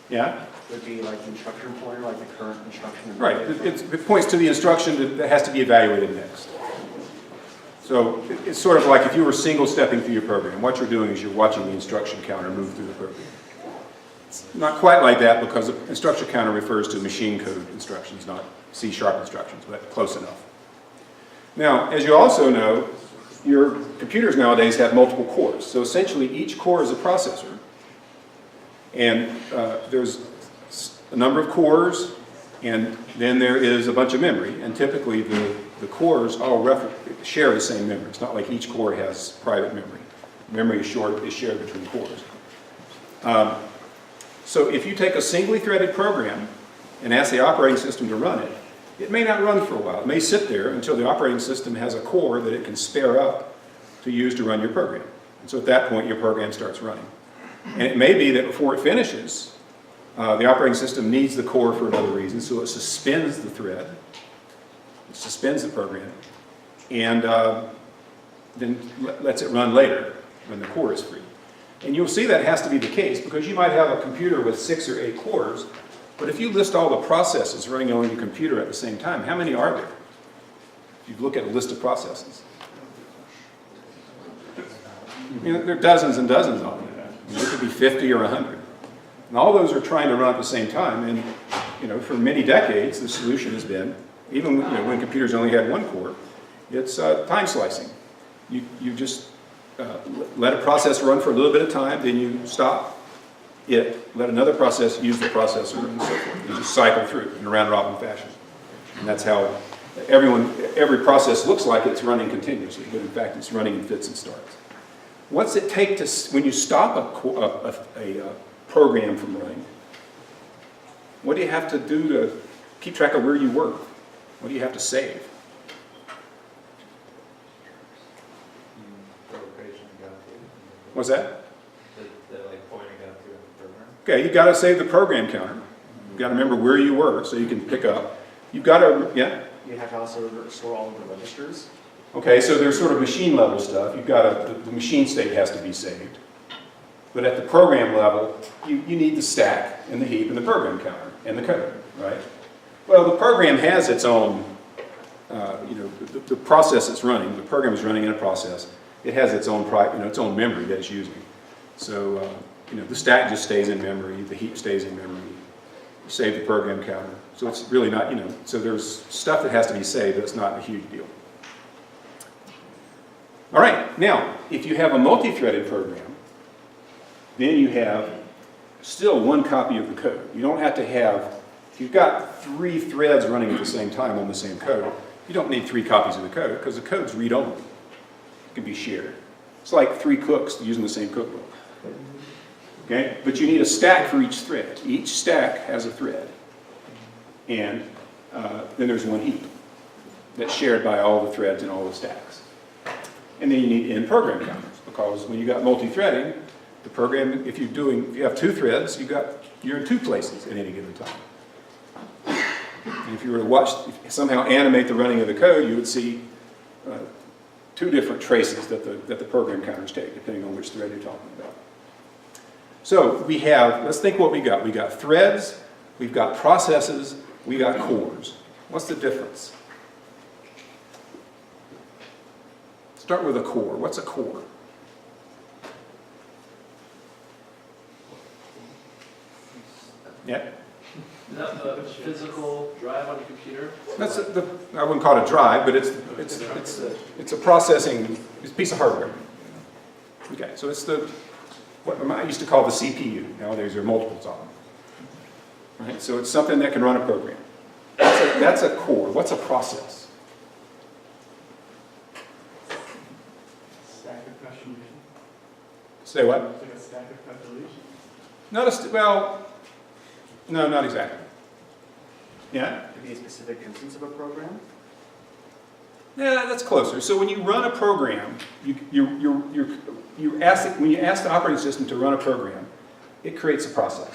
Yeah? Would be like the instruction pointer, like the current instruction. Right. It points to the instruction that has to be evaluated next. So it's sort of like if you were single-stepping through your program. What you're doing is you're watching the instruction counter move through the program. It's not quite like that because the instruction counter refers to machine code instructions, not C# instructions, but close enough. Now, as you also know, your computers nowadays have multiple cores. So essentially, each core is a processor. And there's a number of cores, and then there is a bunch of memory. And typically, the cores all share the same memory. It's not like each core has private memory. Memory is shared between cores. So if you take a singly threaded program and ask the operating system to run it, it may not run for a while. It may sit there until the operating system has a core that it can spare up to use to run your program. And so at that point, your program starts running. And it may be that before it finishes, the operating system needs the core for another reason, so it suspends the thread, it suspends the program, and then lets it run later when the core is free. And you'll see that has to be the case because you might have a computer with 6 or 8 cores, but if you list all the processes running on your computer at the same time, how many are there? If you look at a list of processes. There are dozens and dozens of them. There could be 50 or 100. And all those are trying to run at the same time. And for many decades, the solution has been, even when computers only had one core, it's time slicing. You just let a process run for a little bit of time, then you stop it, let another process use the processor, and so forth. You just cycle through in a round-robin fashion. And that's how every process looks like it's running continuously, but in fact it's running in fits and starts. What's it take to, when you stop a program from running, what do you have to do to keep track of where you were? What do you have to save? What's that? Like pointing up to a program. Okay, you've got to save the program counter. You've got to remember where you were so you can pick up. You've got to, yeah? You have to also restore all of the registers. Okay, so there's sort of machine level stuff. You've got the machine state has to be saved. But at the program level, you need the stack and the heap and the program counter and the code, right? Well, the program has its own, the process it's running. The program is running in a process. It has its own, its own memory that it's using. So, the stack just stays in memory. The heap stays in memory. You save the program counter. So it's really not, so there's stuff that has to be saved, but it's not a huge deal. All right, now, if you have a multi-threaded program, then you have still one copy of the code. You don't have to have, if you've got 3 threads running at the same time on the same code, you don't need 3 copies of the code because the code's read-only. It can be shared. It's like 3 cooks using the same cookbook. Okay, but you need a stack for each thread. Each stack has a thread. And then there's one heap that's shared by all the threads in all the stacks. And then you need end program counters because when you got multi-threading, the program, if you have 2 threads, you're in 2 places at any given time. And if you were to somehow animate the running of the code, you would see 2 different traces that the program counters take, depending on which thread you're talking about. So let's think what we got. We got threads, we've got processes, we got cores. What's the difference? Start with a core. What's a core? Yeah? Is that the physical drive on your computer? I wouldn't call it a drive, but it's a processing, it's a piece of hardware. Okay, so it's what I used to call the CPU. Nowadays there are multiples of them. Right? So it's something that can run a program. That's a core. What's a process? Stack of calculation. Say what? It's like a stack of calculation. No, not exactly. Yeah? Could be a specific instance of a program? Yeah, that's closer. So when you run a program, when you ask the operating system to run a program, it creates a process.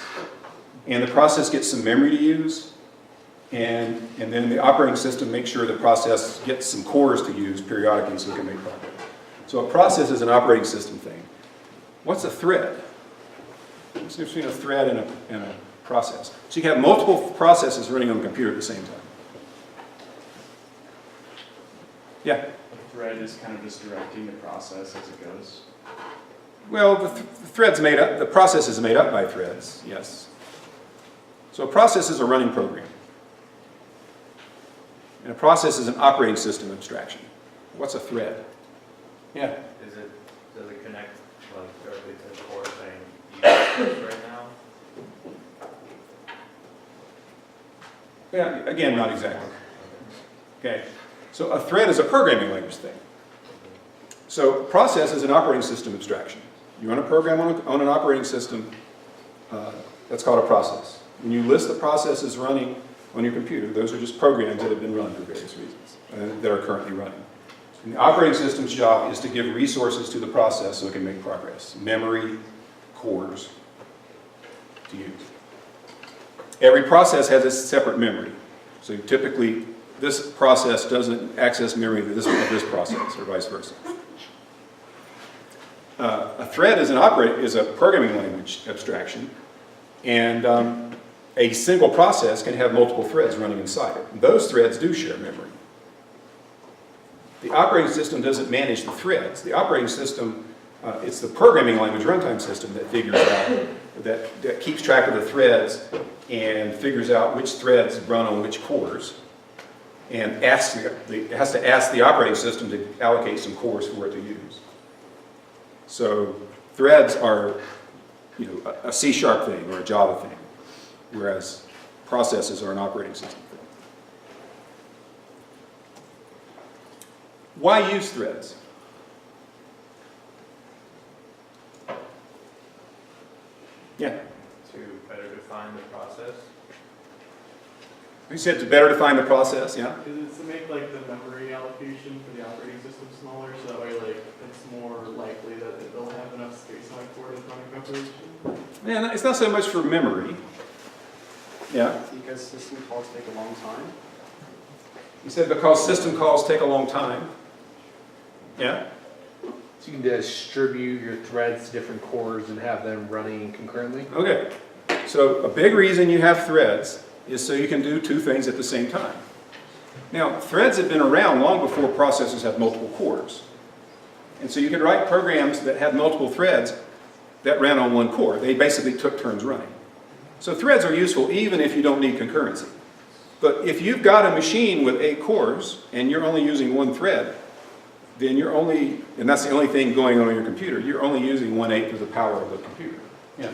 And the process gets some memory to use, and then the operating system makes sure the process gets some cores to use periodically so it can make progress. So a process is an operating system thing. What's a thread? What's the difference between a thread and a process? So you can have multiple processes running on the computer at the same time. Yeah? A thread is kind of just directing the process as it goes. Well, the process is made up by threads, yes. So a process is a running program. And a process is an operating system abstraction. What's a thread? Yeah. Does it connect like directly to the core saying you use this right now? Yeah, again, not exactly. Okay. So a thread is a programming language thing. So process is an operating system abstraction. You run a program on an operating system, that's called a process. When you list the processes running on your computer, those are just programs that have been run for various reasons, that are currently running. And the operating system's job is to give resources to the process so it can make progress. Memory, cores to use. Every process has a separate memory. So typically, this process doesn't access memory of this process, or vice versa. A thread is a programming language abstraction, and a single process can have multiple threads running inside it. Those threads do share memory. The operating system doesn't manage the threads. The operating system, it's the programming language runtime system that figures out, that keeps track of the threads and figures out which threads run on which cores, and has to ask the operating system to allocate some cores for it to use. So threads are, a C# thing or a Java thing, whereas processes are an operating system thing. Why use threads? Yeah. To better define the process? You said to better define the process, yeah? Is it to make like the memory allocation for the operating system smaller, so that way like it's more likely that they'll have enough space on a core to run a calculation? Yeah, it's not so much for memory. Yeah. Because system calls take a long time. You said because system calls take a long time. Yeah. So you can distribute your threads to different cores and have them running concurrently? Okay. So a big reason you have threads is so you can do two things at the same time. Now, threads have been around long before processors had multiple cores. And so you could write programs that had multiple threads that ran on one core. They basically took turns running. So threads are useful even if you don't need concurrency. But if you've got a machine with 8 cores and you're only using one thread, then and that's the only thing going on your computer, you're only using 1/8 of the power of the computer. Yeah.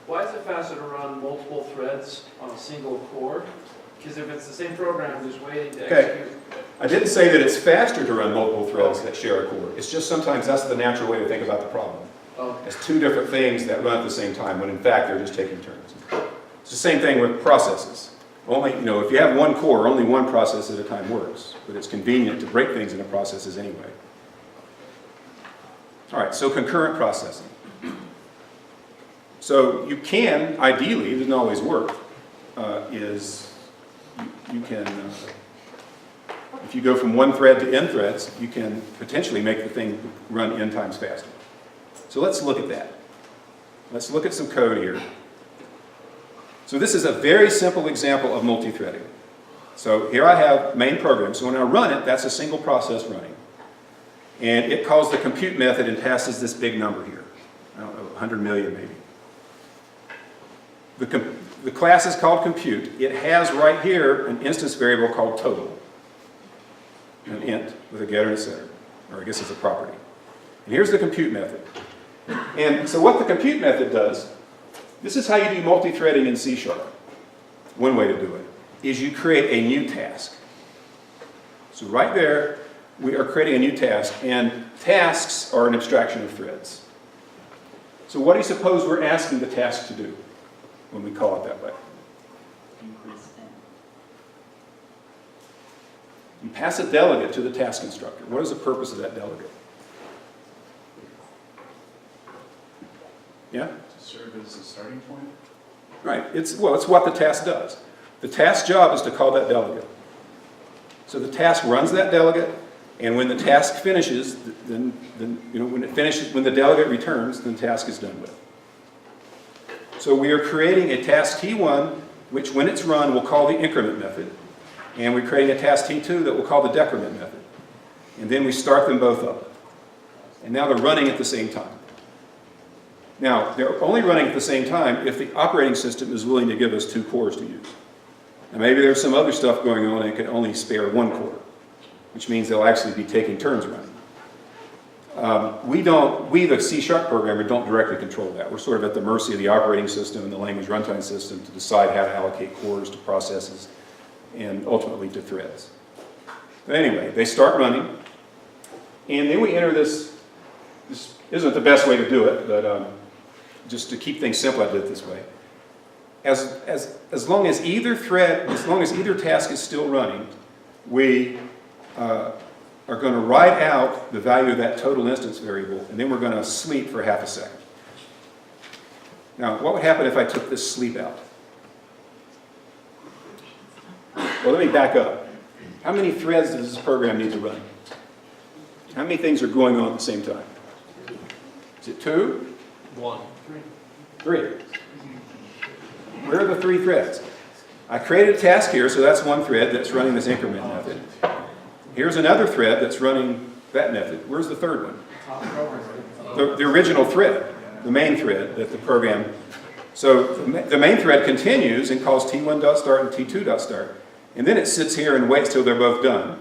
Why is it faster to run multiple threads on a single core? Because if it's the same program, just waiting to execute. I didn't say that it's faster to run multiple threads that share a core. It's just sometimes that's the natural way to think about the problem. Oh, As two different things that run at the same time, when in fact they're just taking turns. It's the same thing with processes. Only, if you have one core, only one process at a time works. But it's convenient to break things into processes anyway. All right, so concurrent processing. So you can, ideally, it doesn't always work, you can, if you go from one thread to n threads, you can potentially make the thing run n times faster. So let's look at that. Let's look at some code here. So this is a very simple example of multi-threading. So here I have main program. So when I run it, that's a single process running. And it calls the compute method and passes this big number here. I don't know, 100 million maybe. The class is called compute. It has right here an instance variable called total. An int with a getter and a setter. Or I guess it's a property. And here's the compute method. And so what the compute method does, this is how you do multi-threading in C#. One way to do it is you create a new task. So right there, we are creating a new task, and tasks are an abstraction of threads. So what do you suppose we're asking the task to do when we call it that way? Increase n. You pass a delegate to the task constructor. What is the purpose of that delegate? Yeah? To serve as a starting point? Right. It's what the task does. The task job is to call that delegate. So the task runs that delegate, and when the task finishes, then when it finishes, when the delegate returns, then the task is done with. So we are creating a task T1, which when it's run, we'll call the increment method. And we're creating a task T2 that we'll call the decrement method. And then we start them both up. And now they're running at the same time. Now, they're only running at the same time if the operating system is willing to give us 2 cores to use. Now, maybe there's some other stuff going on and it can only spare 1 core, which means they'll actually be taking turns running. We, the C# programmer, don't directly control that. We're sort of at the mercy of the operating system and the language runtime system to decide how to allocate cores to processes and ultimately to threads. But anyway, they start running, and then we enter this isn't the best way to do it, but just to keep things simple, I did it this way. As long as either task is still running, we are going to write out the value of that total instance variable, and then we're going to sleep for half a second. Now, what would happen if I took this sleep out? Well, let me back up. How many threads does this program need to run? How many things are going on at the same time? Is it 2? 1. 3. Where are the 3 threads? I created a task here, so that's 1 thread that's running this increment method. Here's another thread that's running that method. Where's the 3rd one? The original thread, the main thread that the program. So the main thread continues and calls T1.start and T2.start. And then it sits here and waits till they're both done.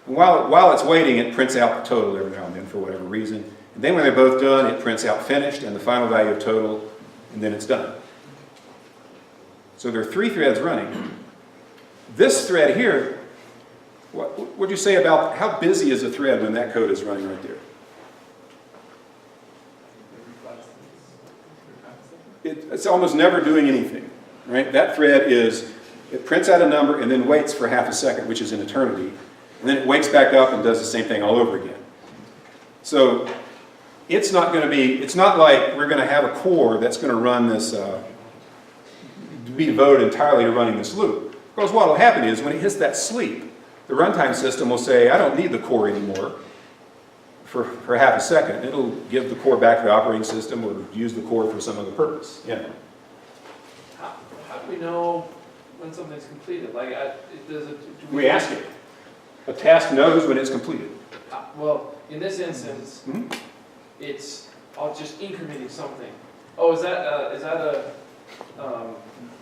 And while it's waiting, it prints out the total every now and then for whatever reason. And then when they're both done, it prints out finished and the final value of total, and then it's done. So there are 3 threads running. This thread here, what would you say about how busy is a thread when that code is running right there? It's almost never doing anything, right? That thread it prints out a number and then waits for half a second, which is an eternity. And then it wakes back up and does the same thing all over again. So it's not like we're going to have a core that's going to run this, be devoted entirely to running this loop. Because what will happen is when it hits that sleep, the runtime system will say, I don't need the core anymore for half a second. It'll give the core back to the operating system or use the core for some other purpose. Yeah. How do we know when something's completed? Like, We ask it. A task knows when it's completed. Well, in this instance, Mm-hmm. it's just incrementing something. Oh, is that a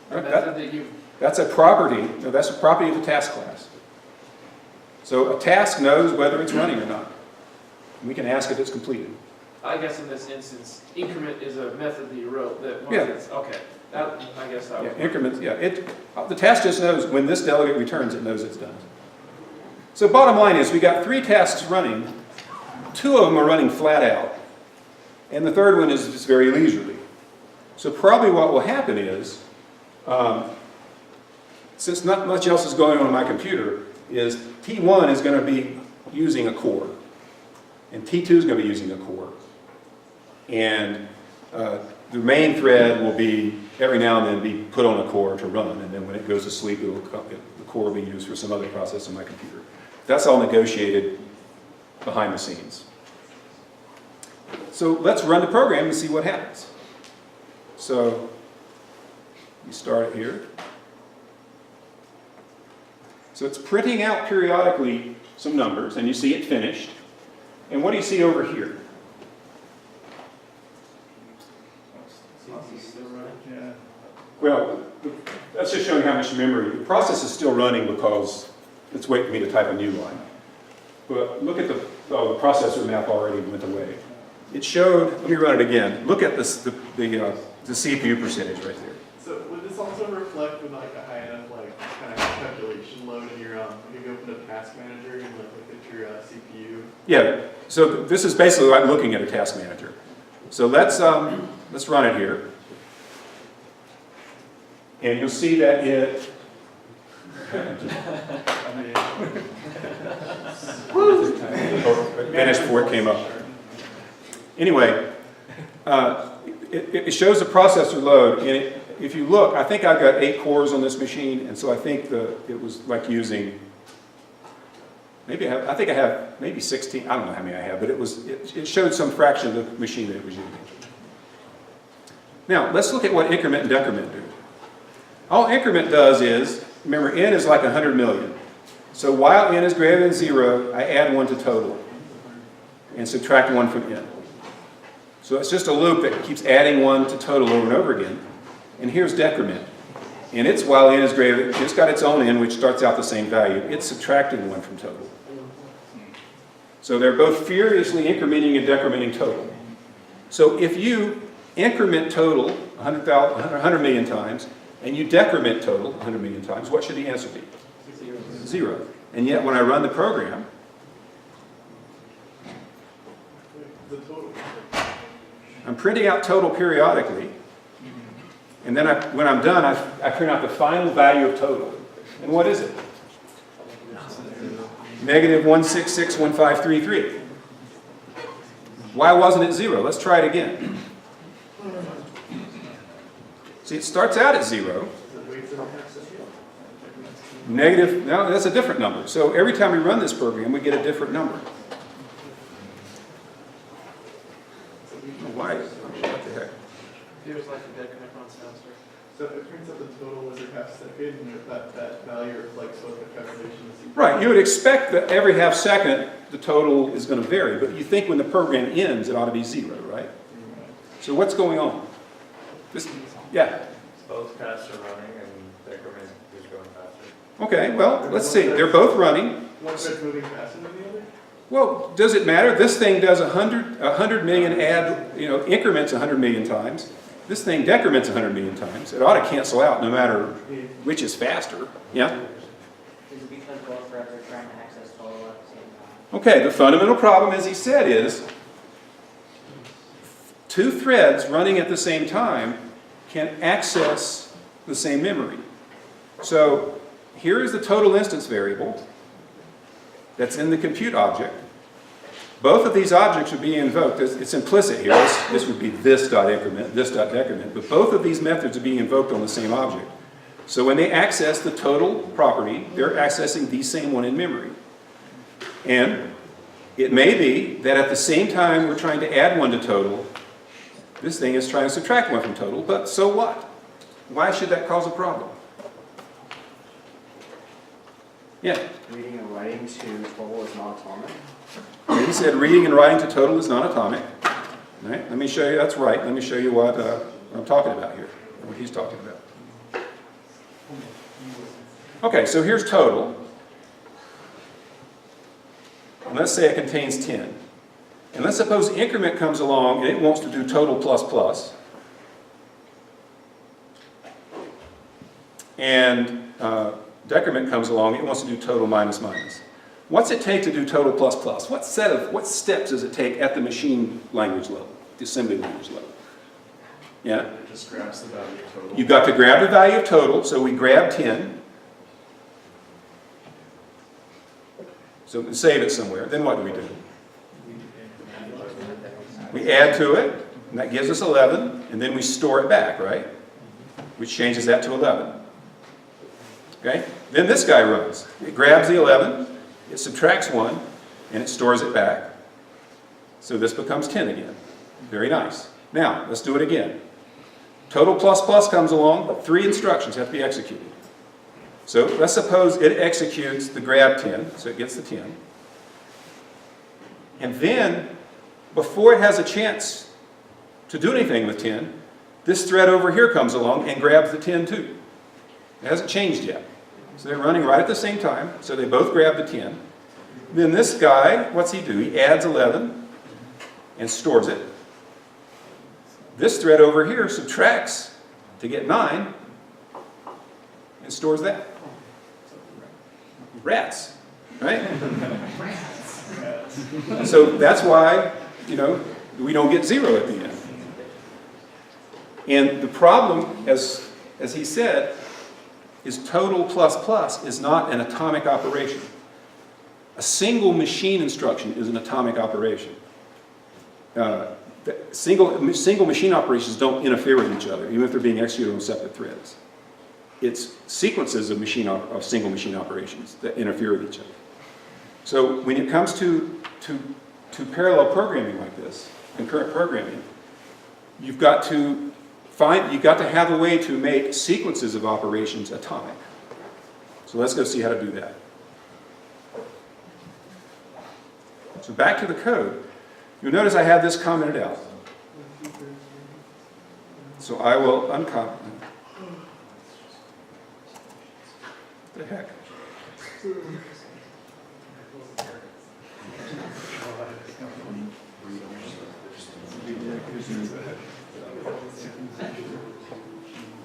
method that you? That's a property. No, that's a property of the task class. So a task knows whether it's running or not. We can ask if it's completed. I guess in this instance, increment is a method that you wrote that once Yeah. it's okay. That I guess that Yeah, was increments. Yeah, the task just knows when this delegate returns, it knows it's done. So bottom line is we got 3 tasks running. 2 of them are running flat out, and the 3rd one is just very leisurely. So probably what will happen is, since not much else is going on in my computer, is T1 is going to be using a core, and T2 is going to be using a core, and the main thread will be every now and then be put on a core to run, and then when it goes to sleep, the core will be used for some other process in my computer. That's all negotiated behind the scenes. So let's run the program and see what happens. So we start it here. So it's printing out periodically some numbers, and you see it finished. And what do you see over here? Yeah. Well, that's just showing how much memory. The process is still running because it's waiting for me to type a new line. But look at the processor map already went away. it showed, let me run it again. Look at this, the CPU percentage right there. So would this also reflect with like a high enough like kind of calculation load in your if you open a task manager and like look at your CPU? Yeah, so this is basically like looking at a task manager. So let's run it here. And you'll see that it finished before it came up. Anyway, it shows the processor load, and if you look, I think I've got 8 cores on this machine, and so I think it was like using, I think I have maybe 16, I don't know how many I have, but it showed some fraction of the machine that it was using. Now, let's look at what increment and decrement do. All increment does is, remember, n is like 100 million. So while n is greater than 0, I add 1 to total and subtract 1 from n. So it's just a loop that keeps adding 1 to total over and over again. And here's decrement. And it's while n is greater, it's got its own n, which starts out the same value. It's subtracting 1 from total. So they're both furiously incrementing and decrementing total. So if you increment total 100 million times, and you decrement total 100 million times, what should the answer be? 0. And yet when I run the program, The total. I'm printing out total periodically, and then when I'm done, I print out the final value of total. And what is it? Negative 1661533. Why wasn't it 0? Let's try it again. See, it starts out at 0. Negative, no, that's a different number. So every time we run this program, we get a different number. Why? What the heck? Feels like a decrement runs faster. So it prints out the total as a half second, and if that value reflects what the calculation is. Right, you would expect that every half second the total is going to vary, but you think when the program ends it ought to be 0, right? So what's going on? Yeah. Both tests are running and decrement is going faster. Okay, well, let's see. They're both running. One thread's moving faster than the other? Well, does it matter? This thing does 100 million increments 100 million times. This thing decrements 100 million times. It ought to cancel out no matter which is faster. Yeah? Is it because both threads are trying to access total at the same time? Okay, the fundamental problem, as he said, is 2 threads running at the same time can access the same memory. So here is the total instance variable that's in the compute object. Both of these objects are being invoked. It's implicit here. This would be this.increment, this.decrement, but both of these methods are being invoked on the same object. So when they access the total property, they're accessing the same one in memory. And it may be that at the same time we're trying to add 1 to total, this thing is trying to subtract 1 from total, but so what? Why should that cause a problem? Yeah? Reading and writing to total is not atomic. And he said reading and writing to total is not atomic. All right? Let me show you that's right. Let me show you what I'm talking about here, what he's talking about. Okay, so here's total. And let's say it contains 10. And let's suppose increment comes along and it wants to do total plus plus. And decrement comes along, it wants to do total minus minus. What's it take to do total plus plus? What steps does it take at the machine language level, the assembly language level? Yeah? It just grabs the value of total. You've got to grab the value of total, so we grab 10. So save it somewhere. Then what do? We add to it, and that gives us 11, and then we store it back, right? Which changes that to 11. Okay? Then this guy runs. It grabs the 11, it subtracts 1, and it stores it back. So this becomes 10 again. Very nice. Now, let's do it again. Total plus plus comes along, but 3 instructions have to be executed. So let's suppose it executes the grab 10, so it gets the 10. And then, before it has a chance to do anything with 10, this thread over here comes along and grabs the 10 too. It hasn't changed yet. So they're running right at the same time, so they both grab the 10. Then this guy, what's he do? He adds 11, and stores it. This thread over here subtracts to get 9 and stores that. Rats, right? So that's why, we don't get 0 at the end. And the problem, as he said, is total plus plus is not an atomic operation. A single machine instruction is an atomic operation. Single machine operations don't interfere with each other, even if they're being executed on separate threads. It's sequences of single machine operations that interfere with each other. So when it comes to parallel programming like this, concurrent programming, you've got to have a way to make sequences of operations atomic. So let's go see how to do that. So back to the code. You'll notice I have this commented out. So I will uncomment. What the heck?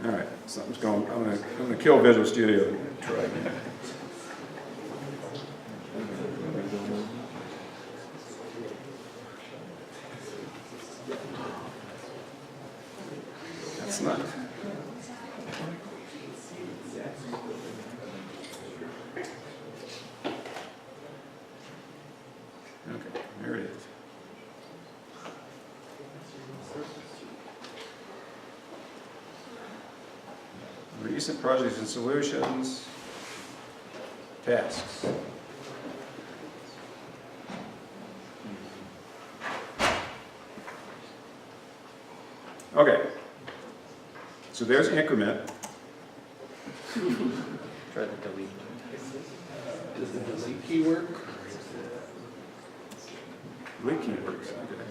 All right, something's going. I'm going to kill Visual Studio and try again. That's not. Okay, there it is. Recent projects and solutions, tasks. Okay, so there's increment. Try to delete. Does the delete key work? Delete key works. Okay.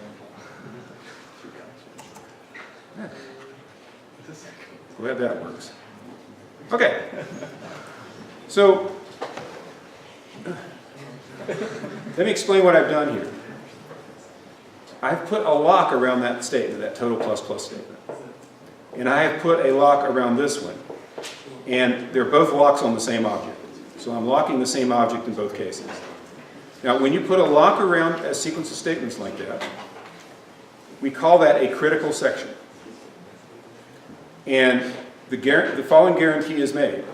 Yeah. Glad that works. Okay. So let me explain what I've done here. I've put a lock around that statement, that total plus plus statement. And I have put a lock around this one. And they're both locks on the same object. So I'm locking the same object in both cases. Now, when you put a lock around a sequence of statements like that, we call that a critical section. And the following guarantee is made.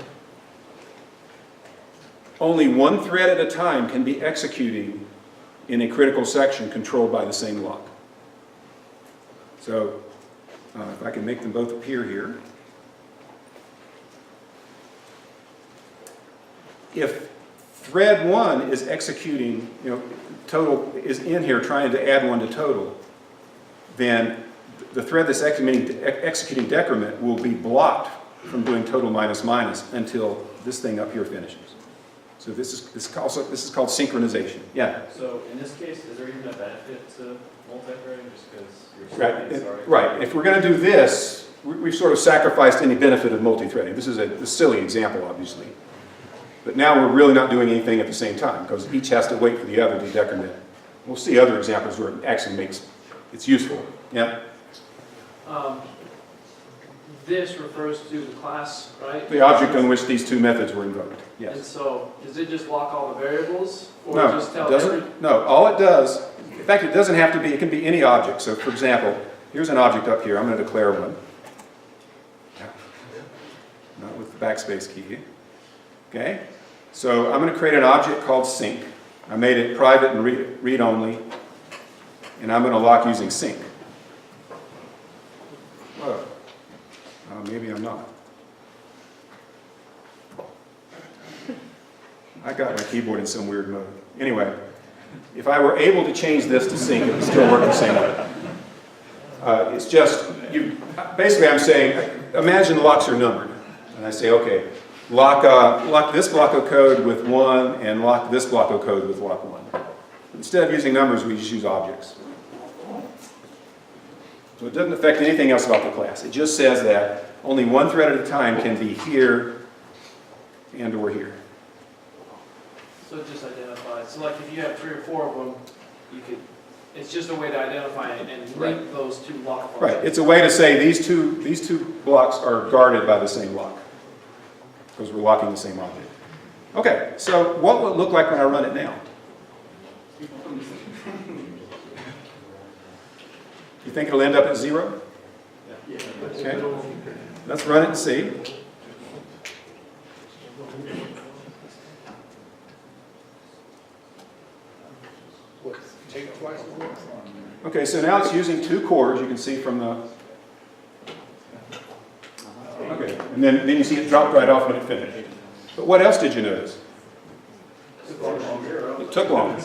Only one thread at a time can be executing in a critical section controlled by the same lock. So if I can make them both appear here. If thread 1 is executing, total is in here trying to add 1 to total, then the thread that's executing decrement will be blocked from doing total minus minus until this thing up here finishes. So this is called synchronization. Yeah. So in this case, is there even a benefit to multi-threading just because you're Right. If we're going to do this, we've sort of sacrificed any benefit of multi-threading. This is a silly example, obviously. But now we're really not doing anything at the same time because each has to wait for the other to decrement. We'll see other examples where it actually it's useful. Yeah. This refers to the class, right? The object on which these two methods were invoked. And Yes. so, does it just lock all the variables? Or No, just tell it doesn't. No, all it does, in fact, it doesn't have to be, it can be any object. So for example, here's an object up here. I'm going to declare one. Not with the backspace key. Okay? So I'm going to create an object called sync. I made it private and read-only. And I'm going to lock using sync. Whoa. Maybe I'm not. I got my keyboard in some weird mode. Anyway, if I were able to change this to sync, it would still work the same way. It's just, basically I'm saying, imagine locks are numbered. And I say, okay, lock this block of code with 1 and lock this block of code with lock 1. Instead of using numbers, we just use objects. So it doesn't affect anything else about the class. It just says that only one thread at a time can be here and or here. So it just identifies. So like if you have 3 or 4 of them, it's just a way to identify it and link those two lock functions. Right, it's a way to say these two blocks are guarded by the same lock, because we're locking the same object. Okay, so what will it look like when I run it now? You think it'll end up at 0? Okay, let's run it and see. Okay, so now it's using 2 cores, you can see from the... Okay, and then you see it dropped right off when it finished. But what else did you notice? It took longer.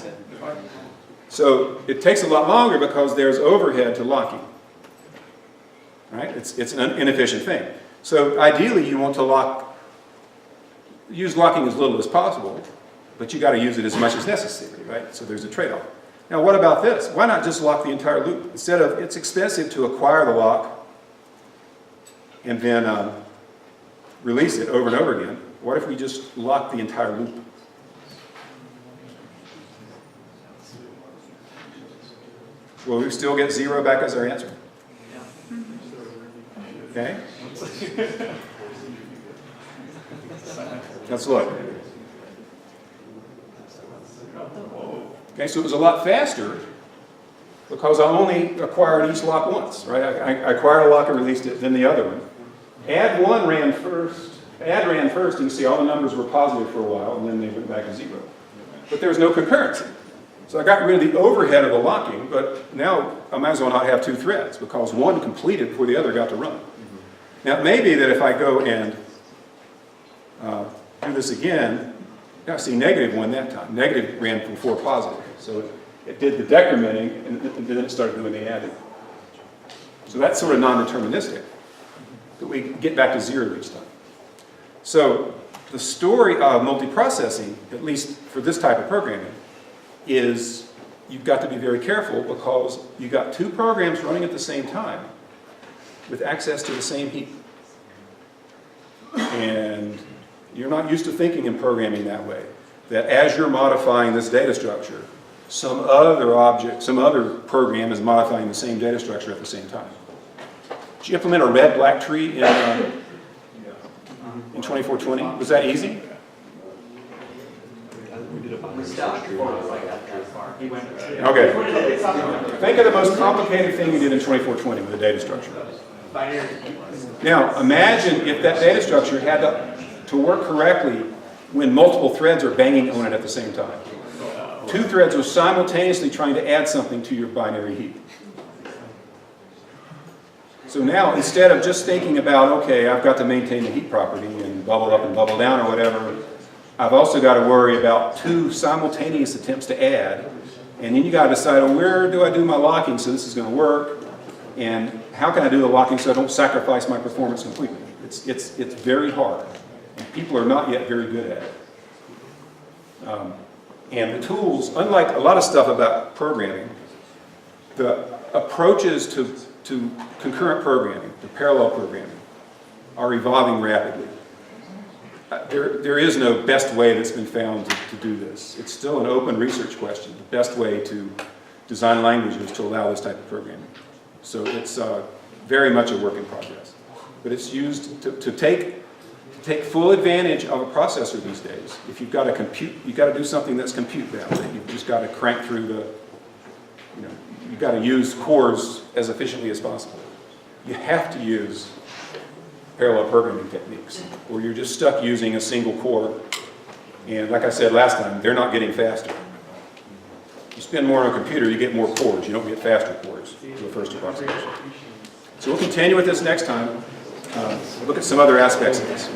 So it takes a lot longer because there's overhead to locking. Right? It's an inefficient thing. So ideally you want to use locking as little as possible, but you got to use it as much as necessary, right? So there's a trade-off. Now what about this? Why not just lock the entire loop? Instead of, it's expensive to acquire the lock and then release it over and over again. What if we just lock the entire loop? Will we still get 0 back as our answer? Okay? Let's look. Okay, so it was a lot faster because I only acquired each lock once, right? I acquired a lock and released it, then the other one. Add ran first, you can see all the numbers were positive for a while, and then they went back to 0. But there was no concurrency. So I got rid of the overhead of the locking, but now I might as well not have 2 threads because one completed before the other got to run. Now it may be that if I go and do this again, now see -1 that time. Negative ran before positive. So it did the decrementing and then it started doing the adding. So that's sort of non-deterministic. But we get back to 0 each time. So the story of multiprocessing, at least for this type of programming, is you've got to be very careful because you've got 2 programs running at the same time with access to the same heap. And you're not used to thinking in programming that way, that as you're modifying this data structure, some other object, some other program is modifying the same data structure at the same time. Did you implement a red-black tree in 2420? Was that easy? We stopped before it was like that far. He went. Okay. Think of the most complicated thing you did in 2420 with the data structure. Now, imagine if that data structure had to work correctly when multiple threads are banging on it at the same time. 2 threads are simultaneously trying to add something to your binary heap. So now, instead of just thinking about, okay, I've got to maintain the heap property and bubble up and bubble down or whatever, I've also got to worry about 2 simultaneous attempts to add. And then you got to decide, oh, where do I do my locking so this is going to work? And how can I do the locking so I don't sacrifice my performance completely? It's very hard. And people are not yet very good at it. And the tools, unlike a lot of stuff about programming, the approaches to concurrent programming, to parallel programming, are evolving rapidly. There is no best way that's been found to do this. It's still an open research question, the best way to design languages to allow this type of programming. So it's very much a work in progress. But it's used to take full advantage of a processor these days. If you've got to compute, you've got to do something that's compute bound. You've just got to crank through the, you've got to use cores as efficiently as possible. You have to use parallel programming techniques, or you're just stuck using a single core. And like I said last time, they're not getting faster. You spend more on a computer, you get more cores. You don't get faster cores to a first approximation. So we'll continue with this next time. Look at some other aspects of this.